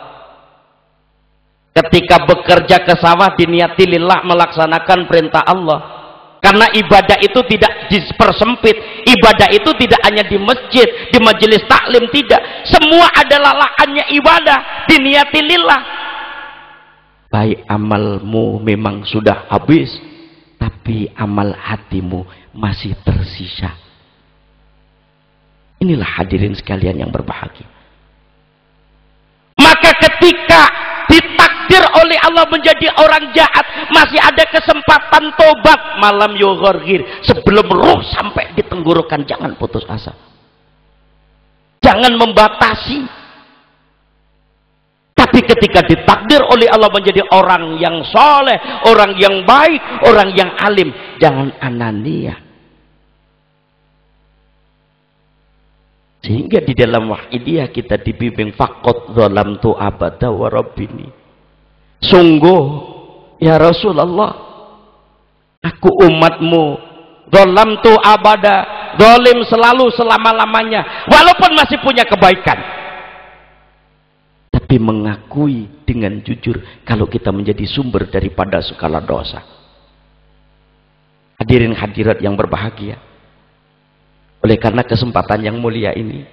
Ketika bekerja ke sawah diniati lillah, melaksanakan perintah Allah. Karena ibadah itu tidak dipersempit, ibadah itu tidak hanya di masjid, di majelis taklim, tidak. Semua adalah lahannya ibadah, diniati lillah. Baik amalmu memang sudah habis, tapi amal hatimu masih tersisa. Inilah hadirin sekalian yang berbahagia. Maka ketika ditakdir oleh Allah menjadi orang jahat, masih ada kesempatan tobat. Malam yughorgir, sebelum ruh sampai di tenggorokan, jangan putus asa, jangan membatasi. Tapi ketika ditakdir oleh Allah menjadi orang yang soleh, orang yang baik, orang yang alim, jangan anania. Sehingga di dalam Wahidiyah kita dibimbing faqad zalamtu abada wa rabbini. Sungguh ya Rasulullah, aku umatmu zalamtu abada, zalim selalu selama-lamanya, walaupun masih punya kebaikan. Tapi mengakui dengan jujur kalau kita menjadi sumber daripada segala dosa. Hadirin hadirat yang berbahagia, oleh karena kesempatan yang mulia ini,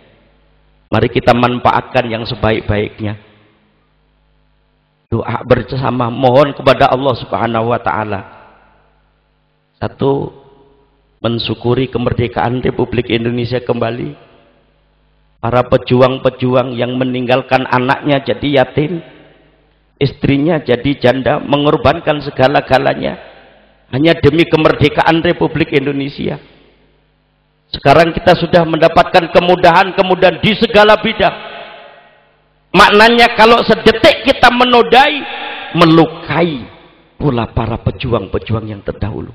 mari kita manfaatkan yang sebaik-baiknya. Doa bersama, mohon kepada Allah Subhanahu wa Ta'ala. Satu, mensyukuri kemerdekaan Republik Indonesia kembali. Para pejuang-pejuang yang meninggalkan anaknya jadi yatim, istrinya jadi janda, mengorbankan segala-galanya hanya demi kemerdekaan Republik Indonesia. Sekarang kita sudah mendapatkan kemudahan-kemudahan di segala bidang. Maknanya kalau sedetik kita menodai, melukai pula para pejuang-pejuang yang terdahulu.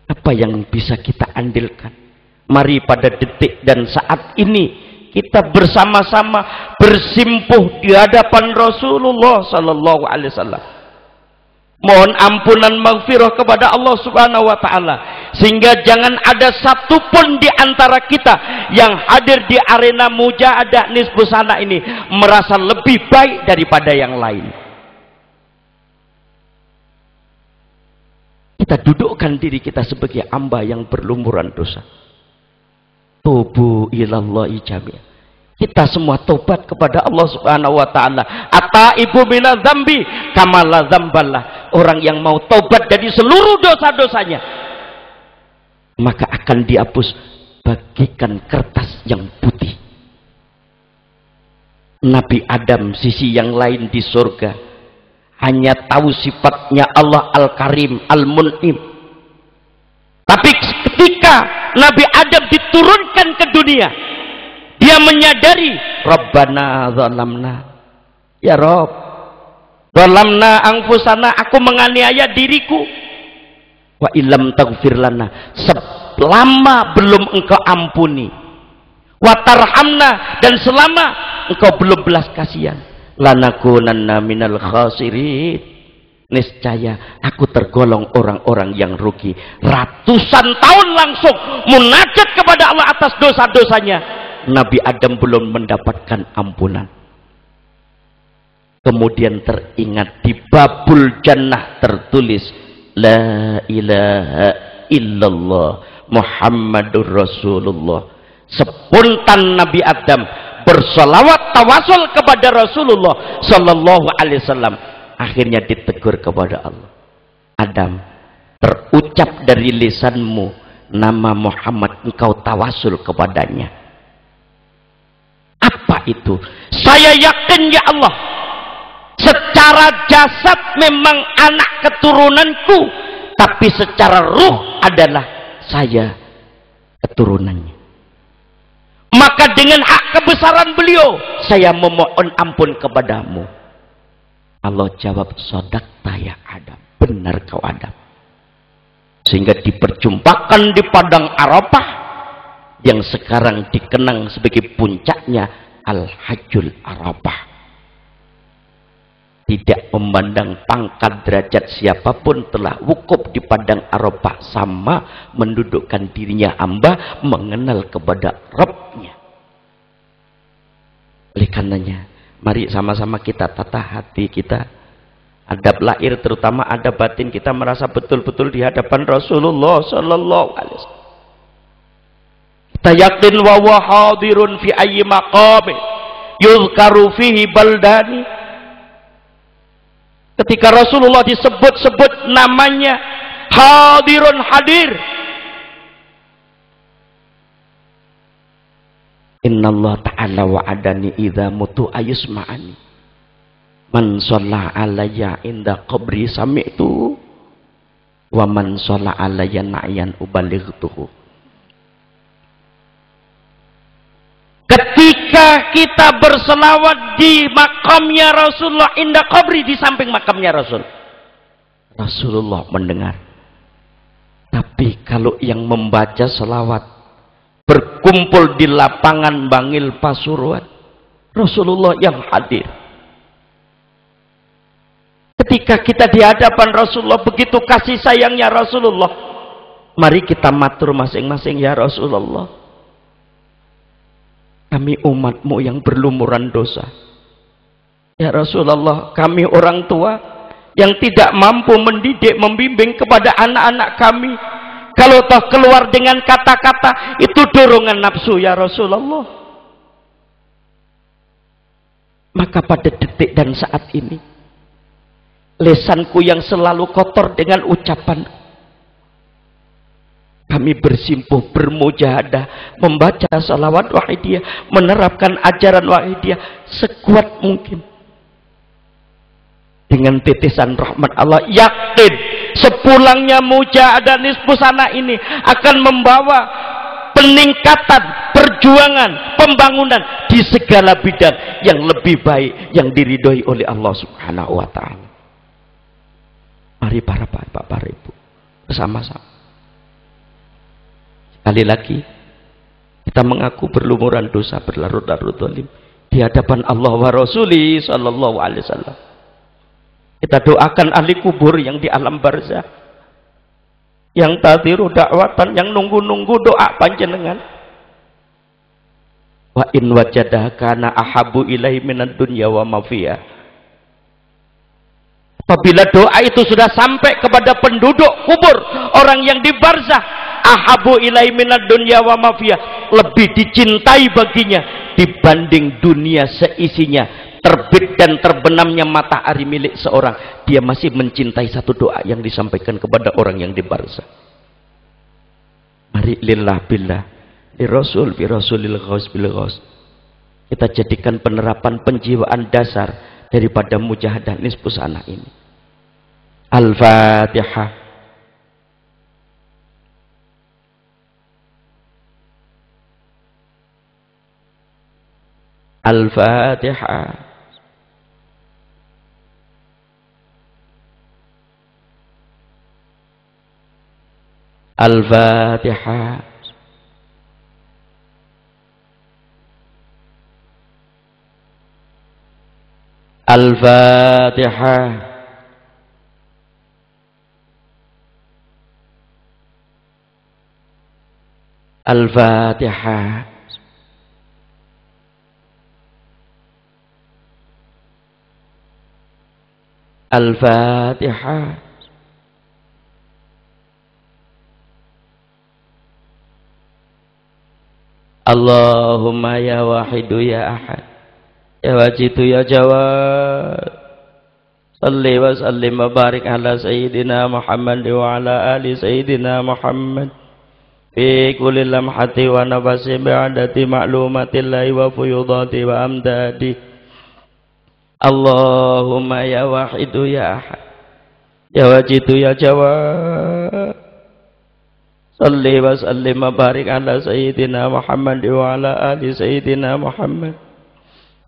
Apa yang bisa kita andilkan? Mari pada detik dan saat ini kita bersama-sama bersimpuh di hadapan Rasulullah sallallahu alaihi wasallam. Mohon ampunan maghfirah kepada Allah Subhanahu wa Ta'ala, sehingga jangan ada satupun di antara kita yang hadir di arena mujahadah nisbus sana ini merasa lebih baik daripada yang lain. Kita dudukkan diri kita sebagai hamba yang berlumuran dosa. Tubu ilallahi jami'an. Kita semua tobat kepada Allah Subhanahu wa Ta'ala. Ataibu minadz dzambi kama la dzamballah. Orang yang mau tobat dari seluruh dosa-dosanya, maka akan dihapus bagikan kertas yang putih. Nabi Adam sisi yang lain di surga hanya tahu sifatnya Allah Al-Karim, Al-Mun'im. Tapi ketika Nabi Adam diturunkan ke dunia, dia menyadari, Rabbana zalamna, ya Rabb, zalamna anfusana, aku menganiaya diriku. Wa illam taghfir lana, selama belum engkau ampuni. Wa tarhamna, dan selama engkau belum belas kasihan. Lanakunanna minal khasirin, niscaya aku tergolong orang-orang yang rugi. Ratusan tahun langsung munajat kepada Allah atas dosa-dosanya, Nabi Adam belum mendapatkan ampunan. Kemudian teringat di babul jannah tertulis la ilaha illallah Muhammadur Rasulullah. Spontan Nabi Adam bersolawat tawasul kepada Rasulullah sallallahu alaihi wasallam. Akhirnya ditegur kepada Allah, Adam, terucap dari lisanmu nama Muhammad, engkau tawasul kepadanya. Apa itu? Saya yakin ya Allah, secara jasad memang anak keturunanku, tapi secara ruh adalah saya keturunannya. Maka dengan hak kebesaran beliau, saya memohon ampun kepadamu. Allah jawab, sodakta ya Adam, benar kau Adam. Sehingga diperjumpakan di padang Arafah yang sekarang dikenang sebagai puncaknya Al-Hajjul Arafah. Tidak memandang pangkat derajat siapapun, telah wukuf di padang Arafah sama mendudukkan dirinya hamba mengenal kepada Rabbnya. Oleh karenanya, mari sama-sama kita tata hati kita, adab lahir terutama adab batin kita, merasa betul-betul di hadapan Rasulullah sallallahu alaihi wasallam. Kita yakin wa huwa hadirun fi ayyi maqami yuzkaru fihi baldani. Ketika Rasulullah disebut-sebut namanya, hadirun, hadir. Innallah ta'ala wa'adani idza mutu ayusma'ani. Man shalla alayya inda qabri sami'tu wa man shalla alayya na'yan ubalightuhu. Ketika kita berselawat di makamnya Rasulullah inda qabri, di samping makamnya Rasul, Rasulullah mendengar. Tapi kalau yang membaca selawat berkumpul di lapangan Bangil Pasuruan, Rasulullah yang hadir. Ketika kita di hadapan Rasulullah, begitu kasih sayangnya Rasulullah, mari kita matur masing-masing, ya Rasulullah, kami umatmu yang berlumuran dosa. Ya Rasulullah, kami orang tua yang tidak mampu mendidik, membimbing kepada anak-anak kami. Kalau toh keluar dengan kata-kata itu dorongan nafsu, ya Rasulullah. Maka pada detik dan saat ini, lesanku yang selalu kotor dengan ucapan, kami bersimpuh, bermujahadah, membaca salawat wahidiyah, menerapkan ajaran wahidiyah sekuat mungkin. Dengan titisan rahmat Allah, yakin sepulangnya mujahadah nisfu sana ini akan membawa peningkatan, perjuangan, pembangunan di segala bidang yang lebih baik, yang diridhoi oleh Allah Subhanahu wa ta'ala. Mari para bapak, para ibu, bersama-sama. Sekali lagi, kita mengaku berlumuran dosa, berlarut-larut zalim di hadapan Allah wa Rasuli sallallahu alaihi wasallam. Kita doakan ahli kubur yang di alam barzah, yang tadiru dakwatan, yang nunggu-nunggu doa panjenengan. Wa in wajadah kana ahabu ilaihi minad dunya wa ma fiha. Apabila doa itu sudah sampai kepada penduduk kubur, orang yang di barzah, ahabu ilaihi minad dunya wa ma fiha, lebih dicintai baginya dibanding dunia seisinya. Terbit dan terbenamnya matahari milik seorang, dia masih mencintai satu doa yang disampaikan kepada orang yang di barzah. Mari lillah billah, li rasul bi rasulil ghaus bil ghaus, kita jadikan penerapan penjiwaan dasar daripada mujahadah nisfu sana ini. Al-Fatihah. Al-Fatihah. Al-Fatihah. Al-Fatihah. Al-Fatihah. Al-Fatihah. Allahumma ya wahidu ya ahad, ya wajidu ya jawad, salli wa sallim wa barik ala sayyidina Muhammad wa ala ali sayyidina Muhammad fi kulli lamhati wa nafasi bi'adati ma'lumatillahi wa fuyudati wa amdadi. Allahumma ya wahidu ya ahad, ya wajidu ya jawad, salli wa sallim wa barik ala sayyidina Muhammad wa ala ali sayyidina Muhammad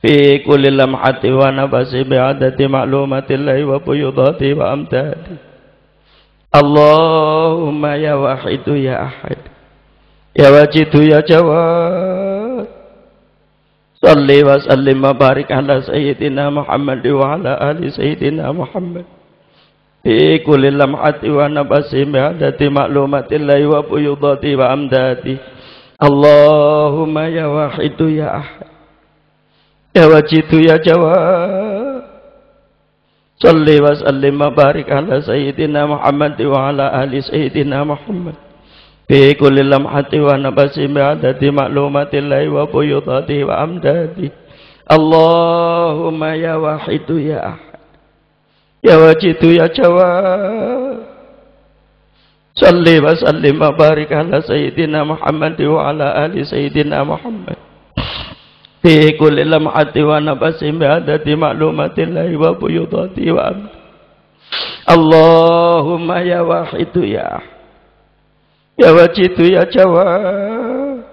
fi kulli lamhati wa nafasi bi'adati ma'lumatillahi wa fuyudati wa amdadi. Allahumma ya wahidu ya ahad, ya wajidu ya jawad, salli wa sallim wa barik ala sayyidina Muhammad wa ala ali sayyidina Muhammad fi kulli lamhati wa nafasi bi'adati ma'lumatillahi wa fuyudati wa amdadi. Allahumma ya wahidu ya ahad, ya wajidu ya jawad, salli wa sallim wa barik ala sayyidina Muhammad wa ala ali sayyidina Muhammad fi kulli lamhati wa nafasi bi'adati ma'lumatillahi wa fuyudati wa amdadi. Allahumma ya wahidu ya ahad, ya wajidu ya jawad, salli wa sallim wa barik ala sayyidina Muhammad wa ala ali sayyidina Muhammad fi kulli lamhati wa nafasin bi'adati ma'lumatillahi wa buyudati wa amri. Allahumma ya wahidu ya wajidu ya jawad,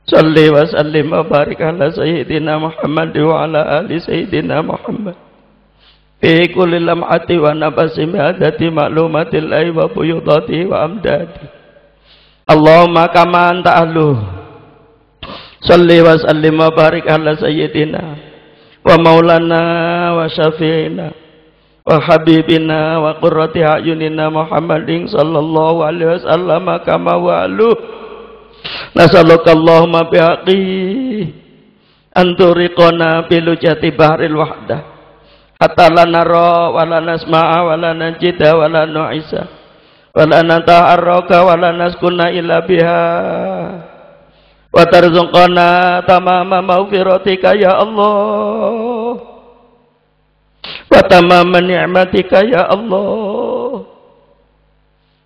salli wa sallim wa barik ala sayyidina Muhammad wa ala ali sayyidina Muhammad fi kulli lamhati wa nafasin bi'adati ma'lumatillahi wa buyudati wa amdadi. Allahumma kama anta ahluh, salli wa sallim wa barik ala sayyidina wa maulana wa syafi'ina wa habibina wa qurrati a'yunina Muhammadin sallallahu alaihi wasallam kama wa'aluh. Nasalluka Allahumma bihaqqi anturiqona bilujati bahril wahdah hatta la nara wa la nasma'a wa la najida wa la nu'isa wa la nata'arraka wa la naskuna illa biha wa tarzuqana tamama maghfiratika ya Allah wa tamama ni'matika ya Allah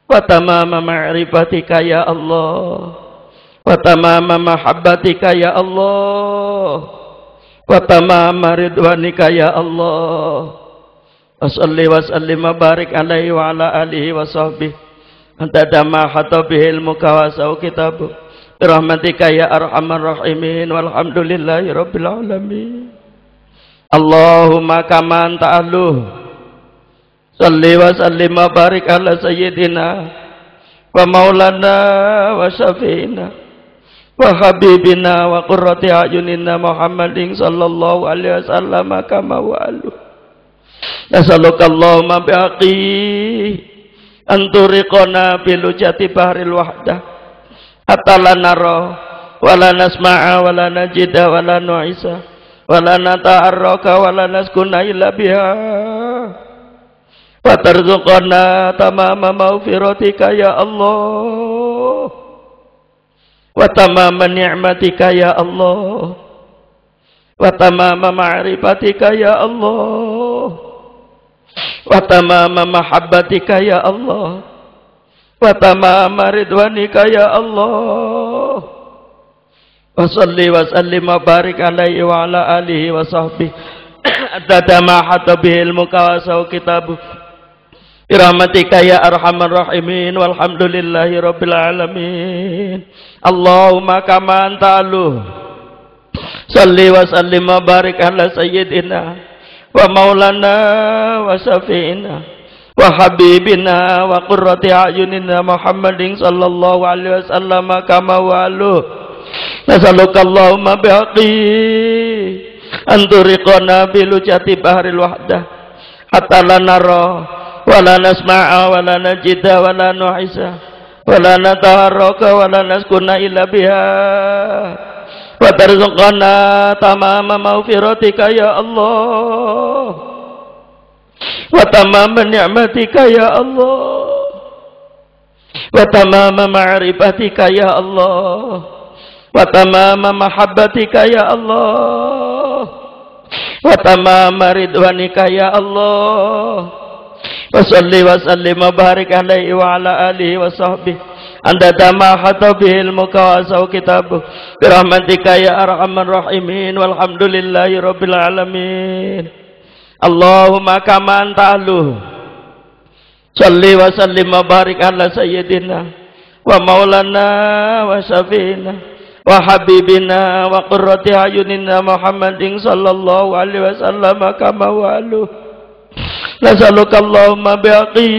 wa tamama ma'rifatika ya Allah wa tamama mahabbatika ya Allah wa tamama ridwanika ya Allah. Wa salli wa sallim wa barik alaihi wa ala alihi wa sahbihi anta dama hatta bihil mukawasau kitabu birahmatika ya arhamar rahimin walhamdulillahi rabbil alamin. Allahumma kama anta ahluh, salli wa sallim wa barik ala sayyidina wa maulana wa syafi'ina wa habibina wa qurrati a'yunina Muhammadin sallallahu alaihi wasallam kama wa'aluh. Nasalluka Allahumma bihaqqi anturiqona bilujati bahril wahdah hatta la nara wa la nasma'a wa la najida wa la nu'isa wa la nata'arraka wa la naskuna illa biha wa tarzuqana tamama maghfiratika ya Allah wa tamama ni'matika ya Allah wa tamama ma'rifatika ya Allah wa tamama mahabbatika ya Allah wa tamama ridwanika ya Allah. Wa salli wa sallim wa barik alaihi wa ala alihi wa sahbihi adada ma hatta bihil mukawasau kitabu birahmatika ya arhamar rahimin walhamdulillahi rabbil alamin. Allahumma kama anta ahluh, salli wa sallim wa barik ala sayyidina wa maulana wa syafi'ina wa habibina wa qurrati a'yunina Muhammadin sallallahu alaihi wasallam kama wa'aluh. Nasalluka Allahumma bihaqqi anturiqona bilujati bahril wahdah hatta la nara wa la nasma'a wa la najida wa la nu'isa wa la nataharraka wa la naskuna illa biha wa tarzuqana tamama maghfiratika ya Allah wa tamama ni'matika ya Allah wa tamama ma'rifatika ya Allah wa tamama mahabbatika ya Allah wa tamama ridwanika ya Allah. Wa salli wa sallim wa barik alaihi wa ala alihi wa sahbihi anda dama hatta bihil mukawasau kitabu birahmatika ya arhamar rahimin walhamdulillahi rabbil alamin. Allahumma kama anta ahluh, salli wa sallim wa barik ala sayyidina wa maulana wa syafi'ina wa habibina wa qurrati a'yunina Muhammadin sallallahu alaihi wasallam kama wa'aluh. Nasalluka Allahumma bihaqqi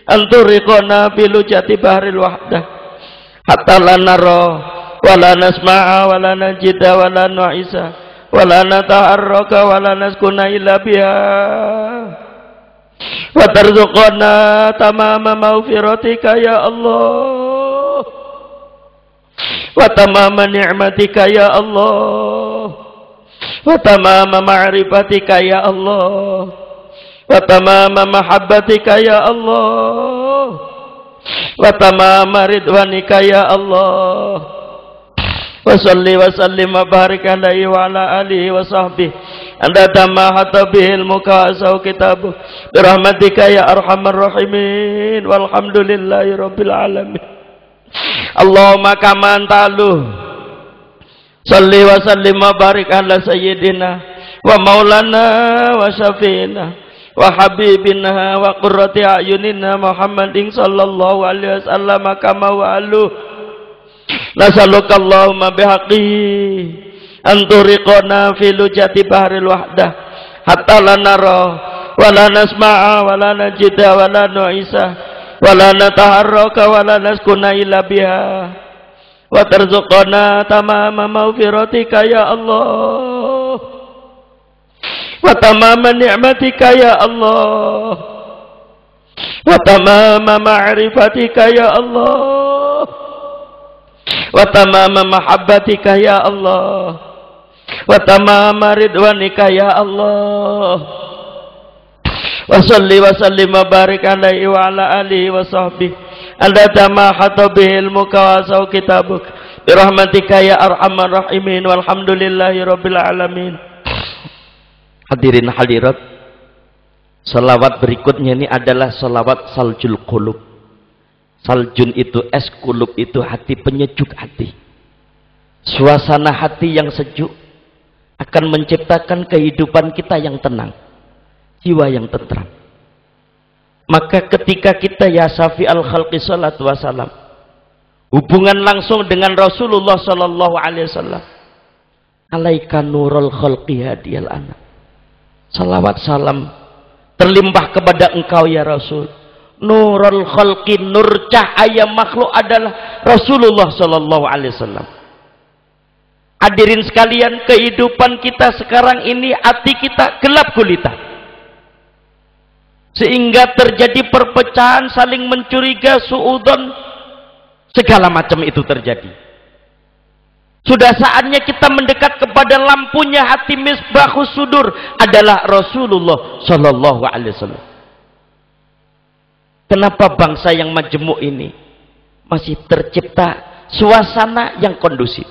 anturiqona bilujati bahril wahdah hatta la nara wa la nasma'a wa la najida wa la nu'isa wa la nata'arraka wa la naskuna illa biha wa tarzuqana tamama maghfiratika ya Allah wa tamama ni'matika ya Allah wa tamama ma'rifatika ya Allah wa tamama mahabbatika ya Allah wa tamama ridwanika ya Allah. Wa salli wa sallim wa barik alaihi wa ala alihi wa sahbihi anda tamma hatta bihil mukawasau kitabu birahmatika ya arhamar rahimin walhamdulillahi rabbil alamin. Allahumma kama anta ahluh, Salli wa sallim wa barik ala sayyidina wa maulana wa syafi'ina wa habibina wa qurrati a'yunina Muhammadin sallallahu alaihi wasallam kama wa alu. Nasaluka Allahumma bihaqqi anturiqona fi lujati bahril wahdah hatta la nara wa la nasma'a wa la najida wa la nu'isa wa la nataharraka wa la naskuna illa biha wa tarzuqana tamama maghfiratika ya Allah wa tamama ni'matika ya Allah wa tamama ma'rifatika ya Allah wa tamama mahabbatika ya Allah wa tamama ridwanika ya Allah wa salli wa sallim wa barik alaihi wa ala alihi wa sahbihi adada ma hata bihi ilmuka wa asau kitabuk birahmatika ya arhamar rahimin walhamdulillahi rabbil alamin. Hadirin hadirat, salawat berikutnya ini adalah salawat saljul qulub. Saljun itu es, kulub itu hati, penyejuk hati. Suasana hati yang sejuk akan menciptakan kehidupan kita yang tenang, jiwa yang tentram. Maka ketika kita ya safi al khalqi salatu wassalam, hubungan langsung dengan Rasulullah sallallahu alaihi wasallam, alaika nurul khalqi hadiyal ana, salawat salam terlimpah kepada engkau ya Rasul. Nurul khalqi, nur cahaya makhluk adalah Rasulullah sallallahu alaihi wasallam. Hadirin sekalian, kehidupan kita sekarang ini hati kita gelap gulita, sehingga terjadi perpecahan, saling mencuriga, suudzon, segala macam itu terjadi. Sudah saatnya kita mendekat kepada lampunya hati, misbahus sudur adalah Rasulullah sallallahu alaihi wasallam. Kenapa bangsa yang majemuk ini masih tercipta suasana yang kondusif?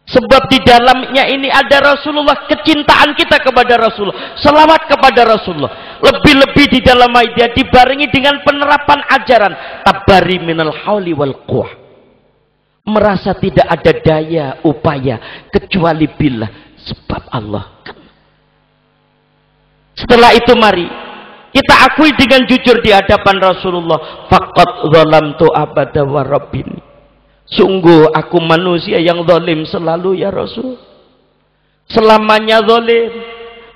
Sebab di dalamnya ini ada Rasulullah, kecintaan kita kepada Rasulullah, selawat kepada Rasulullah. Lebih-lebih di dalam dia dibarengi dengan penerapan ajaran tabari minal hauli wal quwwah. Merasa tidak ada daya upaya kecuali billah, sebab Allah. Setelah itu mari kita akui dengan jujur di hadapan Rasulullah, faqad zalamtu abada wa rabbini. Sungguh aku manusia yang zalim selalu ya Rasul. Selamanya zalim.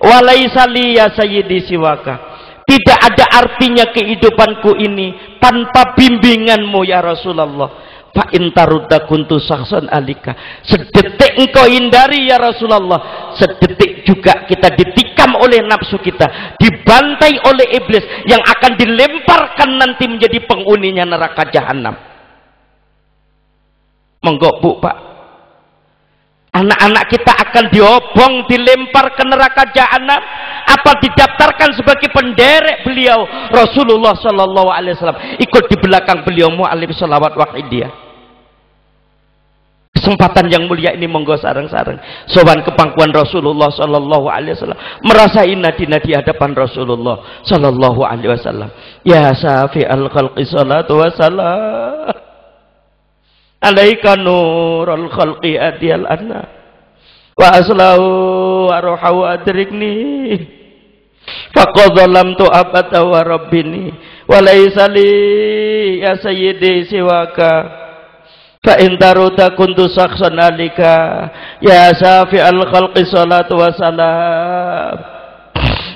Walaisa li ya sayyidi siwaka. Tidak ada artinya kehidupanku ini tanpa bimbinganmu ya Rasulullah. Fa in tarudda kuntu saksan alika. Sedetik engkau hindari ya Rasulullah, sedetik juga kita ditikam oleh nafsu kita, dibantai oleh iblis yang akan dilemparkan nanti menjadi penghuninya neraka jahanam. Monggo Bu, Pak, anak-anak kita akan diobong, dilempar ke neraka jahanam, apa didaftarkan sebagai penderek beliau Rasulullah sallallahu alaihi wasallam, ikut di belakang beliau mu'allim salawat wahidiyah. Kesempatan yang mulia ini monggo sareng-sareng sowan ke pangkuan Rasulullah sallallahu alaihi wasallam, merasai nadi-nadi hadapan Rasulullah sallallahu alaihi wasallam. Ya safi'al khalqi salatu wassalam alaika nurul khalqi adiyal anna wa aslahu wa ruhahu adrikni faqad zalamtu abada wa rabbini wa laysa li ya sayyidi siwaka fa in taruta kuntu saksan alika ya safi'al khalqi salatu wassalam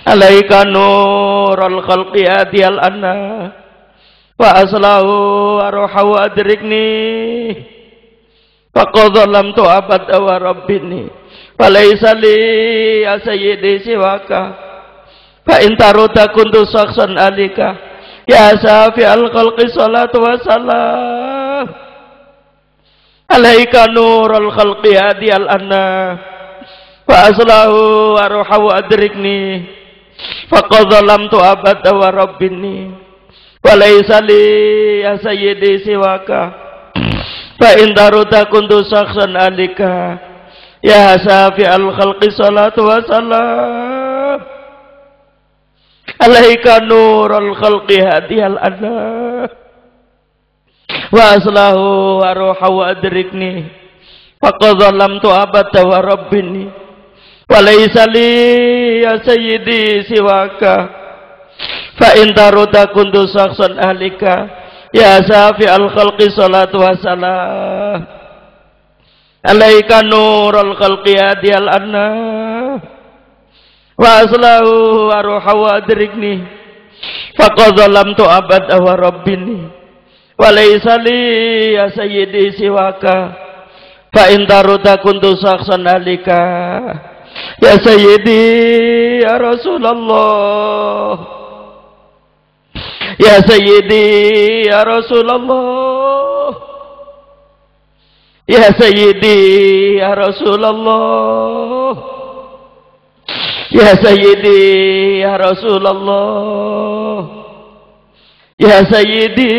alaika nurul khalqi adiyal anna wa aslahu arhahu adrikni faqad zalamtu abada wa rabbini wa laysa li ya sayyidi siwaka fa in taruta kuntu saksan alika ya safi'al khalqi salatu wassalam alaika nurul khalqi hadiyal anna wa aslahu arhahu adrikni faqad zalamtu abada wa rabbini walaysa li ya sayyidi siwaka fa in daruta kuntu saksan alika ya safi'al khalqi salatu wassalam alaika nurul khalqi hadiyal anna wa aslahu wa ruhahu adrikni faqad zalamtu abada wa rabbini wa laysa li ya sayyidi siwaka fa in taruda kuntu saksan ahlika ya safi al khalqi salatu wassalam alaika nurul khalqi adiyal anna wa aslahu aruha wa adrikni faqad zalamtu abada wa rabbini wa laysa li ya sayyidi siwaka fa in taruda kuntu saksan ahlika ya sayyidi ya Rasulullah ya sayyidi ya Rasulullah ya sayyidi ya Rasulullah ya sayyidi ya Rasulullah ya sayyidi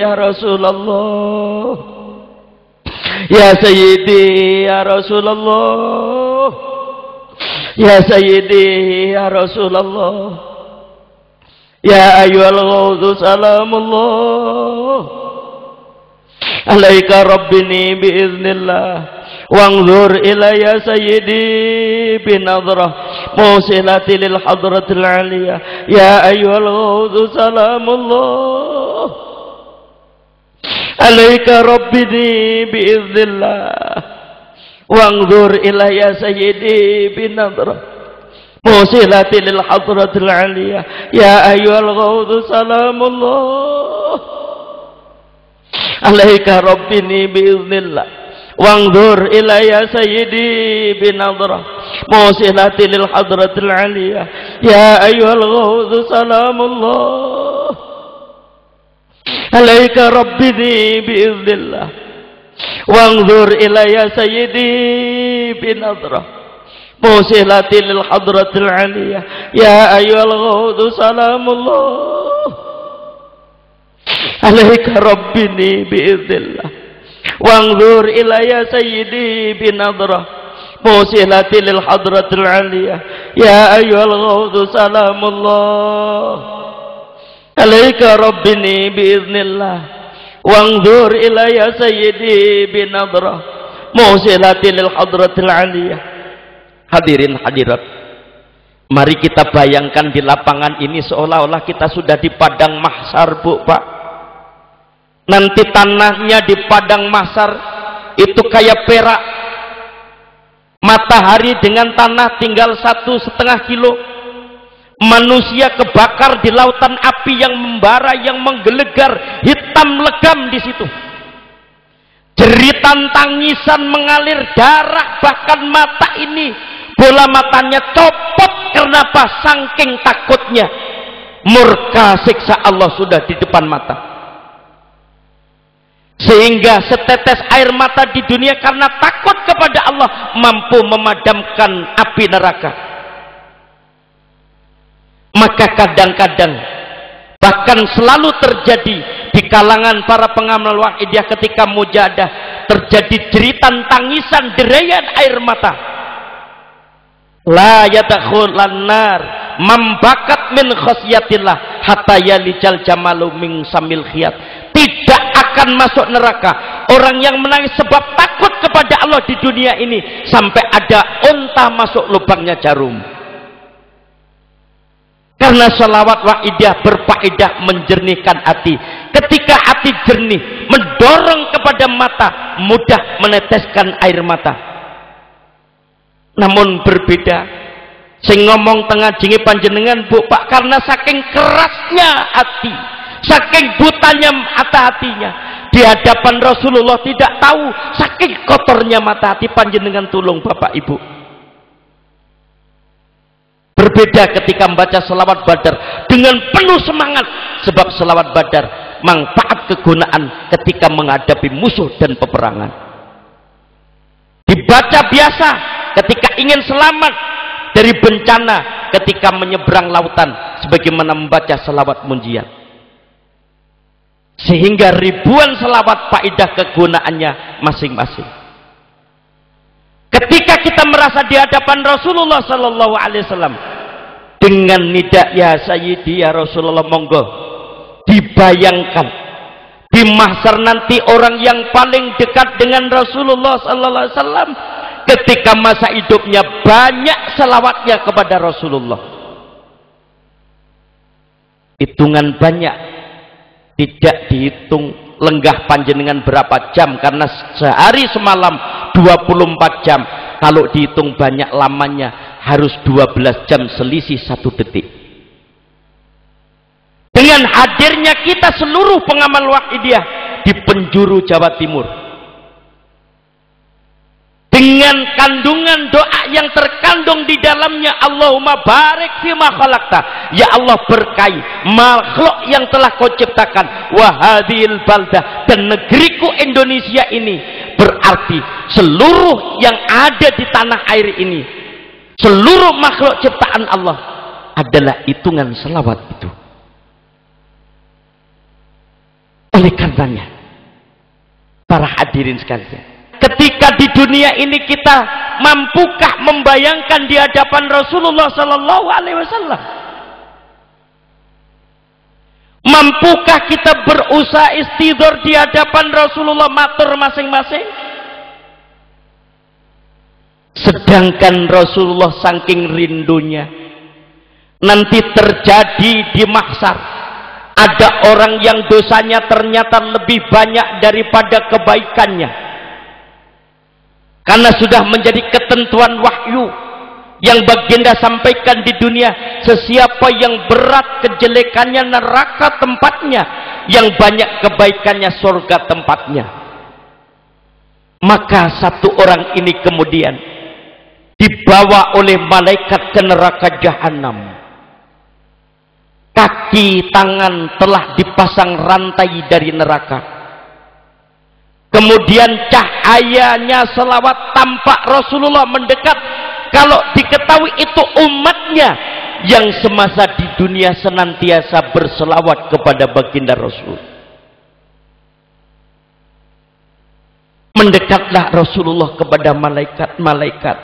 ya Rasulullah ya sayyidi ya Rasulullah ya sayyidi ya Rasulullah ya ayyuhal ghawthu salamullah alaika rabbini biiznillah wanzur ilayya sayyidi binadrah musilati lil hadratil aliyah ya ayyuhal ghawthu salamullah alaika rabbini biiznillah wanzur ilayya sayyidi binadrah musilati lil hadratil aliyah ya ayyuhal ghawthu salamullah alaika rabbini biiznillah wanzur ilayya sayyidi binadrah musilati lil hadratil aliyah ya ayyuhal ghawthu salamullah alaika rabbini biiznillah wanzur ilayya sayyidi binadrah musilati lil hadratil aliyah ya ayyuhal ghawthu salamullah alaika rabbini biiznillah wanzur ilayya sayyidi binadrah musilati lil hadratil aliyah ya ayyuhal ghawthu salamullah alaika rabbini biiznillah wanzur ilayya sayyidi binadrah musilati lil hadratil aliyah. Hadirin hadirat, mari kita bayangkan di lapangan ini seolah-olah kita sudah di padang mahsyar, Bu, Pak. Nanti tanahnya di padang mahsyar itu kayak perak. Matahari dengan tanah tinggal 1,5 kilo. Manusia kebakar di lautan api yang membara, yang menggelegar, hitam legam di situ. Jeritan tangisan mengalir darah, bahkan mata ini bola matanya copot. Kenapa? Saking takutnya, murka siksa Allah sudah di depan mata, sehingga setetes air mata di dunia karena takut kepada Allah mampu memadamkan api neraka. Maka kadang-kadang bahkan selalu terjadi di kalangan para pengamal wahidiyah ketika mujahadah terjadi jeritan tangisan, derayan air mata. La yadkhulan nar mambakat min khasyatillah hatta yalijal jamalu min samil khiyat. Tidak akan masuk neraka orang yang menangis sebab takut kepada Allah di dunia ini sampai ada unta masuk lubangnya jarum. Karena sholawat wahidiyah berfaedah menjernihkan hati. Ketika hati jernih, mendorong kepada mata, mudah meneteskan air mata. Namun berbeda, sing ngomong tengah jingi panjenengan, Bu, Pak, karena saking kerasnya hati, saking butanya mata hatinya, di hadapan Rasulullah tidak tahu saking kotornya mata hati panjenengan. Tolong Bapak Ibu, berbeda ketika membaca selawat Badar dengan penuh semangat, sebab selawat Badar manfaat kegunaan ketika menghadapi musuh dan peperangan. Dibaca biasa ketika ingin selamat dari bencana, ketika menyeberang lautan, sebagaimana membaca selawat munjiat. Sehingga ribuan selawat faedah kegunaannya masing-masing. Ketika kita merasa di hadapan Rasulullah Sallallahu Alaihi Wasallam dengan nida ya Sayyidi ya Rasulullah, monggo dibayangkan di di mahsyar nanti orang yang paling dekat dengan Rasulullah sallallahu alaihi wasallam ketika masa hidupnya banyak selawatnya kepada Rasulullah. Hitungan banyak tidak dihitung lenggah panjenengan berapa jam, karena sehari semalam 24 jam. Kalau dihitung banyak lamanya harus 12 jam selisih 1 detik. Dengan hadirnya kita seluruh pengamal Wahidiyah di penjuru Jawa Timur, dengan kandungan doa yang terkandung di dalamnya, Allahumma barik fima khalaqta, ya Allah berkahi makhluk yang telah kau ciptakan, wa hadhil baldah, dan negeriku Indonesia ini, berarti seluruh yang ada di tanah air ini, seluruh makhluk ciptaan Allah adalah hitungan selawat itu. Oleh karenanya para hadirin sekalian, ketika di dunia ini kita mampukah membayangkan di hadapan Rasulullah sallallahu alaihi wasallam? Mampukah kita berusaha istidhar di hadapan Rasulullah matur masing-masing? Sedangkan Rasulullah saking rindunya nanti terjadi di mahsyar, ada orang yang dosanya ternyata lebih banyak daripada kebaikannya, karena sudah menjadi ketentuan wahyu yang baginda sampaikan di dunia, sesiapa yang berat kejelekannya neraka tempatnya, yang banyak kebaikannya surga tempatnya. Maka satu orang ini kemudian dibawa oleh malaikat ke neraka jahanam. Kaki tangan telah dipasang rantai dari neraka. Kemudian cahayanya selawat tampak Rasulullah mendekat. Kalau diketahui itu umatnya yang semasa di dunia senantiasa berselawat kepada baginda Rasul. Mendekatlah Rasulullah kepada malaikat-malaikat.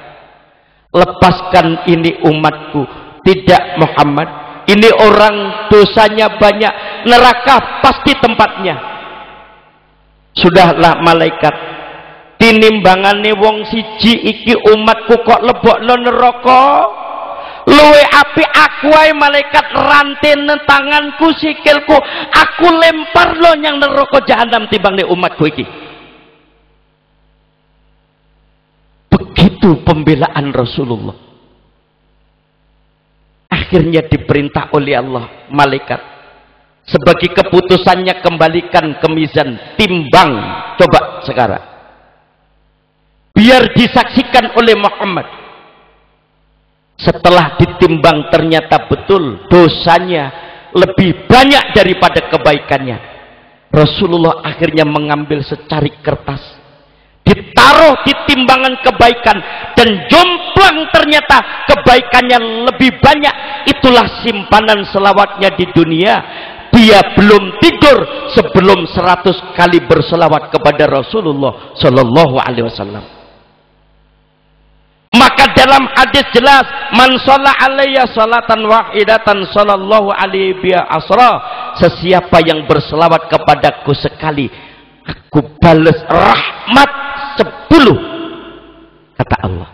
Lepaskan ini umatku. Tidak Muhammad, ini orang dosanya banyak, neraka pasti tempatnya. Sudahlah malaikat, tinimbangane wong siji iki umatku kok lebokno neraka, luwe apik aku ae malaikat, ranten tanganku sikilku aku lempar lo nyang neraka jahanam timbang umatku iki. Begitu pembelaan Rasulullah. Akhirnya diperintah oleh Allah malaikat, sebagai keputusannya kembalikan ke mizan, timbang coba sekarang, biar disaksikan oleh Muhammad. Setelah ditimbang ternyata betul dosanya lebih banyak daripada kebaikannya. Rasulullah akhirnya mengambil secari kertas, ditaruh di timbangan kebaikan, dan jomplang ternyata kebaikannya lebih banyak. Itulah simpanan selawatnya di dunia. Dia belum tidur sebelum 100 kali berselawat kepada Rasulullah sallallahu alaihi wasallam. Maka dalam hadis jelas, man shalla alayya salatan wahidatan sallallahu alaihi biha asra, sesiapa yang berselawat kepadaku sekali, aku balas rahmat 10, kata Allah.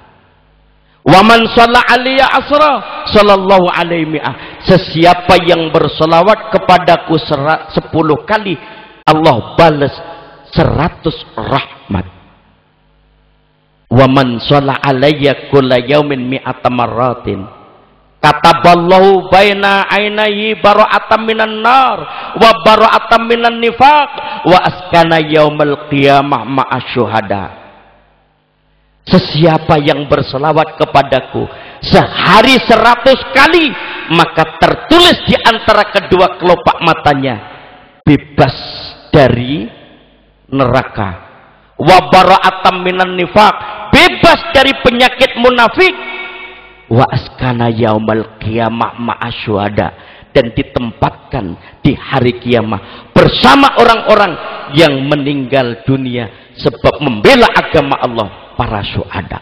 Wa man shalla alayya asra sallallahu alaihi mi'ah, sesiapa yang berselawat kepadaku 10 kali, Allah balas 100 rahmat. Wa man shalla alayya kulla yaumin mi'ata marratin kataballahu baina ainayhi bara'atan minan nar wa bara'atan minan nifaq wa askana yaumal qiyamah ma'asyuhada. Sesiapa yang berselawat kepadaku sehari 100 kali, maka tertulis di antara kedua kelopak matanya bebas dari neraka, wa bara'atan minan nifaq, bebas dari penyakit munafik, wa askana yaumal qiyamah ma'asyuhada, dan ditempatkan di hari kiamat bersama orang-orang yang meninggal dunia sebab membela agama Allah, para syuhada.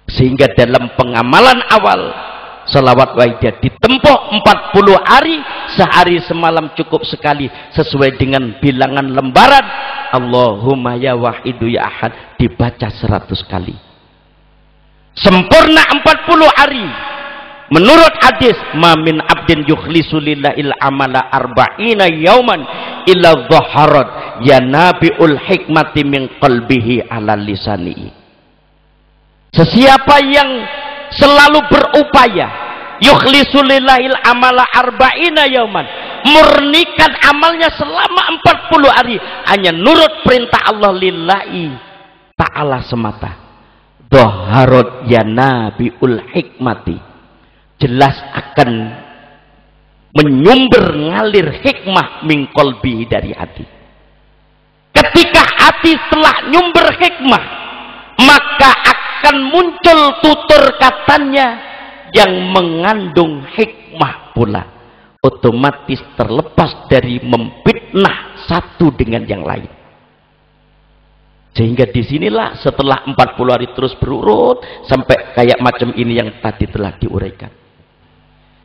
Sehingga dalam pengamalan awal Sholawat wahidiyah ditempuh 40 hari, sehari semalam cukup sekali sesuai dengan bilangan lembaran. Allahumma ya wahidu ya ahad dibaca 100 kali. Sempurna 40 hari. Menurut hadis, ma min abdin yukhlisu lillahil amala arba'ina yauman illa dhaharat ya nabiul hikmati min qalbihi ala lisanihi. Sesiapa yang selalu berupaya yukhlisu lillahil amala arba'ina yauman, murnikan amalnya selama 40 hari hanya nurut perintah Allah lillahi ta'ala semata, dhaharat ya nabiul hikmati, jelas akan menyumber ngalir hikmah min qalbi dari hati. Ketika hati telah nyumber hikmah, maka akan muncul tutur katanya yang mengandung hikmah pula, otomatis terlepas dari memfitnah satu dengan yang lain. Sehingga disinilah setelah 40 hari terus berurut sampai kayak macam ini yang tadi telah diuraikan.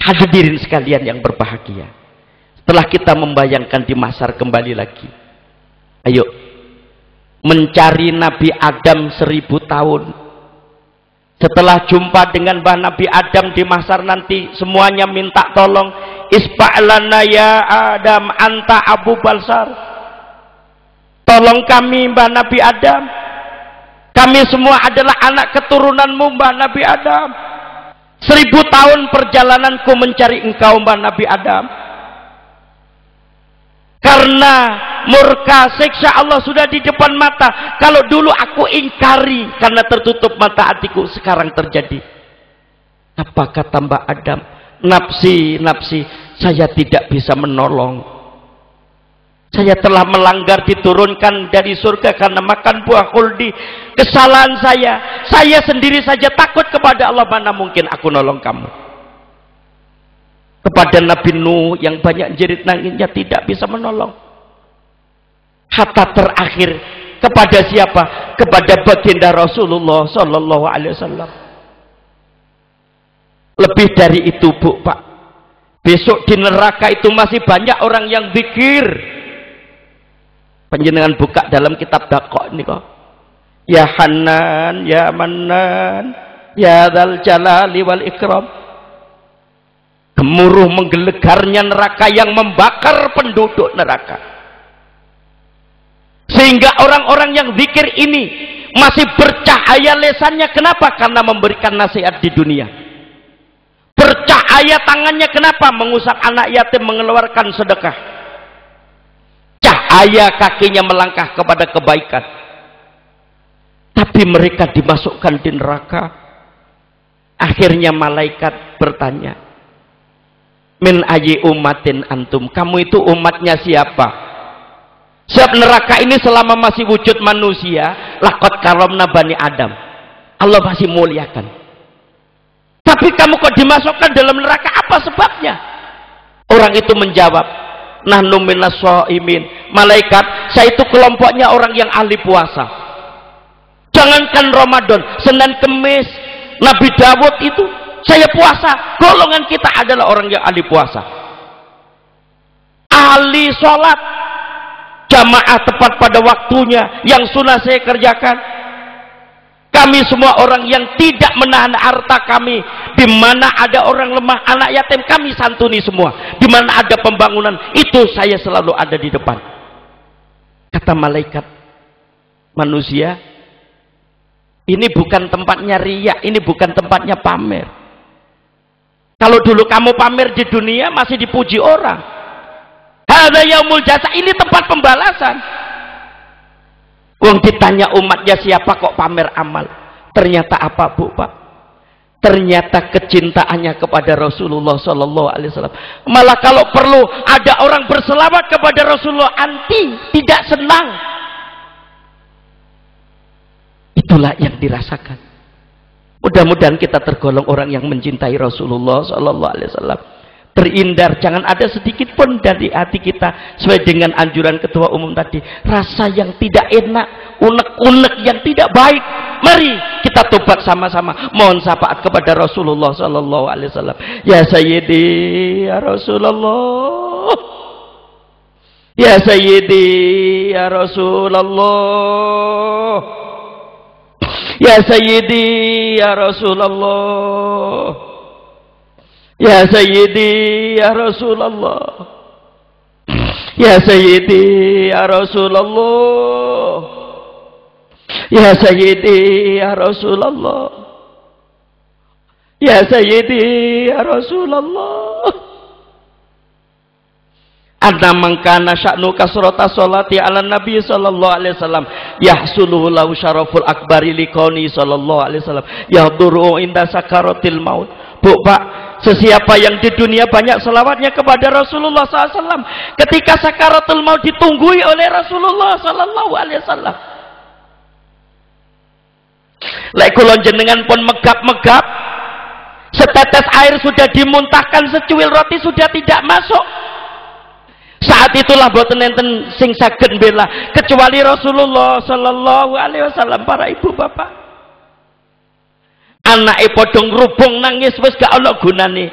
Hadirin sekalian yang berbahagia, setelah kita membayangkan di mahsyar kembali lagi, ayo mencari Nabi Adam 1000 tahun. Setelah jumpa dengan Nabi Adam di mahsyar nanti, semuanya minta tolong, isfa'lana ya Adam anta Abu Balsar, tolong kami Nabi Adam, kami semua adalah anak keturunanmu Nabi Adam. 1000 tahun perjalananku mencari engkau Nabi Adam, karena murka siksa Allah sudah di depan mata. Kalau dulu aku ingkari karena tertutup mata hatiku, sekarang terjadi. Apa kata Mbak Adam? Nafsi, nafsi, saya tidak bisa menolong. Saya telah melanggar diturunkan dari surga karena makan buah khuldi. Kesalahan saya sendiri saja takut kepada Allah, mana mungkin aku nolong kamu. Kepada Nabi Nuh yang banyak jerit nangisnya tidak bisa menolong. Hatta terakhir kepada siapa? Kepada baginda Rasulullah Sallallahu Alaihi Wasallam. Lebih dari itu Bu, Pak, besok di neraka itu masih banyak orang yang zikir. Panjenengan buka dalam kitab Daqqa ini kok. Ya Hanan, ya Manan, ya Dzal Jalali wal Ikram. Gemuruh menggelegarnya neraka yang membakar penduduk neraka. Sehingga orang-orang yang zikir ini masih bercahaya lesannya. Kenapa? Karena memberikan nasihat di dunia. Bercahaya tangannya. Kenapa? Mengusap anak yatim, mengeluarkan sedekah. Cahaya kakinya melangkah kepada kebaikan. Tapi mereka dimasukkan di neraka. Akhirnya malaikat bertanya, min ayyi ummatin antum, kamu itu umatnya siapa? Sebab neraka ini selama masih wujud manusia, laqad karamna bani Adam, Allah masih muliakan. Tapi kamu kok dimasukkan dalam neraka, apa sebabnya? Orang itu menjawab, nahnu minas shaimin, malaikat, saya itu kelompoknya orang yang ahli puasa. Jangankan Ramadan, Senin Kemis, Nabi Dawud itu saya puasa. Golongan kita adalah orang yang ahli puasa, ahli sholat jamaah tepat pada waktunya, yang sunnah saya kerjakan. Kami semua orang yang tidak menahan harta kami. Di mana ada orang lemah, anak yatim, kami santuni semua. Di mana ada pembangunan, itu saya selalu ada di depan. Kata malaikat, manusia, ini bukan tempatnya riya, ini bukan tempatnya pamer. Kalau dulu kamu pamer di dunia masih dipuji orang. Hadza yaumul jasa, ini tempat pembalasan. Wong ditanya umatnya siapa kok pamer amal. Ternyata apa Bu, Pak? Ternyata kecintaannya kepada Rasulullah Sallallahu Alaihi Wasallam. Malah kalau perlu ada orang berselawat kepada Rasulullah, anti, tidak senang. Itulah yang dirasakan. Mudah-mudahan kita tergolong orang yang mencintai Rasulullah Sallallahu Alaihi Wasallam. terhindar, jangan ada sedikit pun dari hati kita sesuai dengan anjuran ketua umum tadi, rasa yang tidak enak, unek-unek yang tidak baik. Mari kita tobat sama-sama, mohon syafaat kepada Rasulullah sallallahu alaihi wasallam. Ya Sayyidi ya Rasulullah, ya Sayyidi ya Rasulullah, ya Sayyidi ya Rasulullah, ya Sayyidi ya Rasulullah, ya Sayyidi ya Rasulullah, ya Sayyidi ya Rasulullah, ya Sayyidi ya Rasulullah. Anna mangkana sya'nu kasrata sholati ala nabi sallallahu alaihi wasallam yahsuluhu lahu syaraful akbari liqauni sallallahu alaihi wasallam yahduru inda sakaratil maut. Bu Pak, sesiapa yang di dunia banyak selawatnya kepada Rasulullah SAW, ketika sakaratul maut ditunggui oleh Rasulullah sallallahu alaihi wasallam. Lek kula jenengan pun megap-megap, setetes air sudah dimuntahkan, secuil roti sudah tidak masuk. Saat itulah boten enten sing saged bela kecuali Rasulullah sallallahu alaihi wasallam. Para ibu bapak, anake padha ngrubung nangis wis gak ana gunane.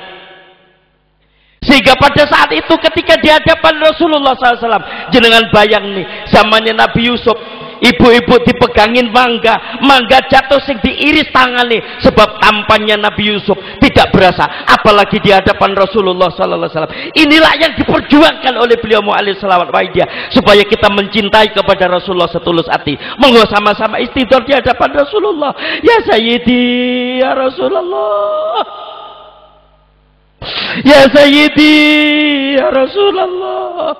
Sehingga pada saat itu ketika di hadapan Rasulullah SAW, jenengan bayang nih, zamannya Nabi Yusuf, ibu-ibu dipegangin mangga, mangga jatuh sing diiris tangane, sebab tampannya Nabi Yusuf tidak berasa, apalagi di hadapan Rasulullah SAW. Inilah yang diperjuangkan oleh beliau alaihi salawat wa idiyah, supaya kita mencintai kepada Rasulullah setulus hati. Monggo sama-sama istighfar di hadapan Rasulullah. Ya Sayyidi ya Rasulullah, ya Sayyidi ya Rasulullah,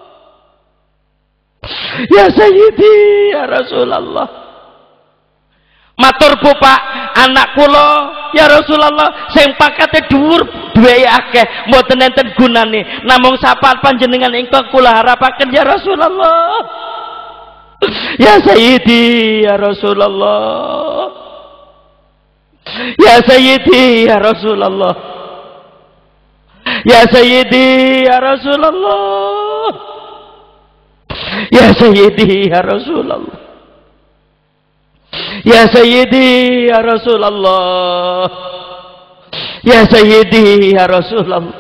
ya Sayyidi ya Rasulullah. Matur Bu Pak, anak kula ya Rasulullah sing pakate dhuwur duwe akeh mboten enten gunane, namung syafaat panjenengan ingkang kula harapaken ya Rasulullah. Ya Sayyidi ya Rasulullah, ya Sayyidi ya Rasulullah, ya Sayyidi ya Rasulullah, ya Sayyidi ya Rasulullah, ya Sayyidi ya Rasulullah, ya Sayyidi ya Rasulullah.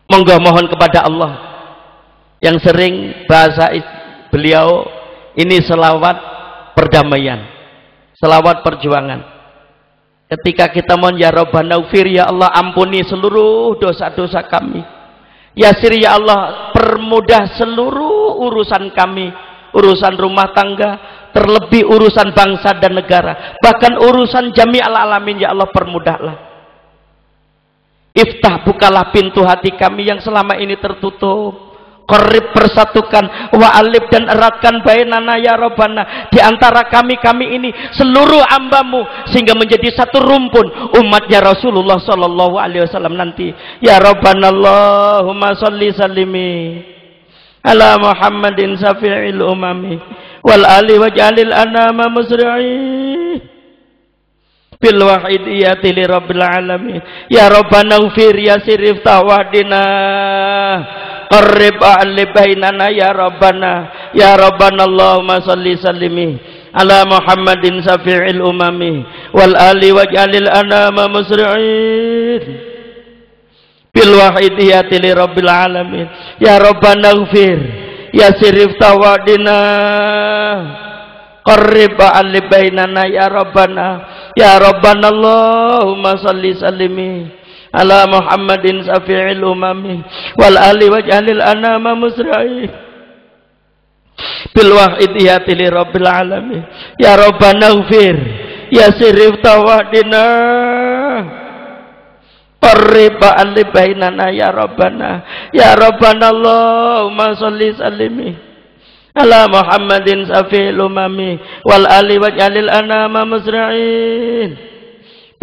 Monggo mohon kepada Allah yang sering bahasa beliau ini selawat perdamaian, selawat perjuangan. Ketika kita mohon ya Rabbana ufir, ya Allah ampuni seluruh dosa-dosa kami. Yasir ya Allah permudah seluruh urusan kami, urusan rumah tangga, terlebih urusan bangsa dan negara, bahkan urusan jami'al alamin ya Allah permudahlah. Iftah, bukalah pintu hati kami yang selama ini tertutup. Qarib, persatukan, wa alif dan eratkan bainana ya Rabbana, di antara kami ini seluruh hambamu, sehingga menjadi satu rumpun umatnya Rasulullah sallallahu alaihi wasallam nanti. Ya Rabbana Allahumma sholli sallimi ala Muhammadin syafi'il umami wal ali waj'alil anama musri'i bil wahidiyati li rabbil alamin. Ya Rabbana ufir ya sirif tawadina qarrib a'li bainana ya Rabbana, ya Rabbana Allahumma sholli sallimi ala Muhammadin syafi'il umami wal ali waj'alil anama musri'in bil wahidiyati li rabbil alamin. Ya Rabbana ufir ya sirif tawadina qarrib a'li bainana ya Rabbana, ya Rabbana Allahumma sholli sallimi ala Muhammadin syafi'il umami wal ali waj'alil anama musra'i bil wahidiyati li rabbil alamin. Ya Rabbana ufir ya sirif tawadina qarrib a'li bainana ya Rabbana, ya Rabbana Allahumma sholli sallimi ala Muhammadin syafi'il umami wal ali waj'alil anama musra'in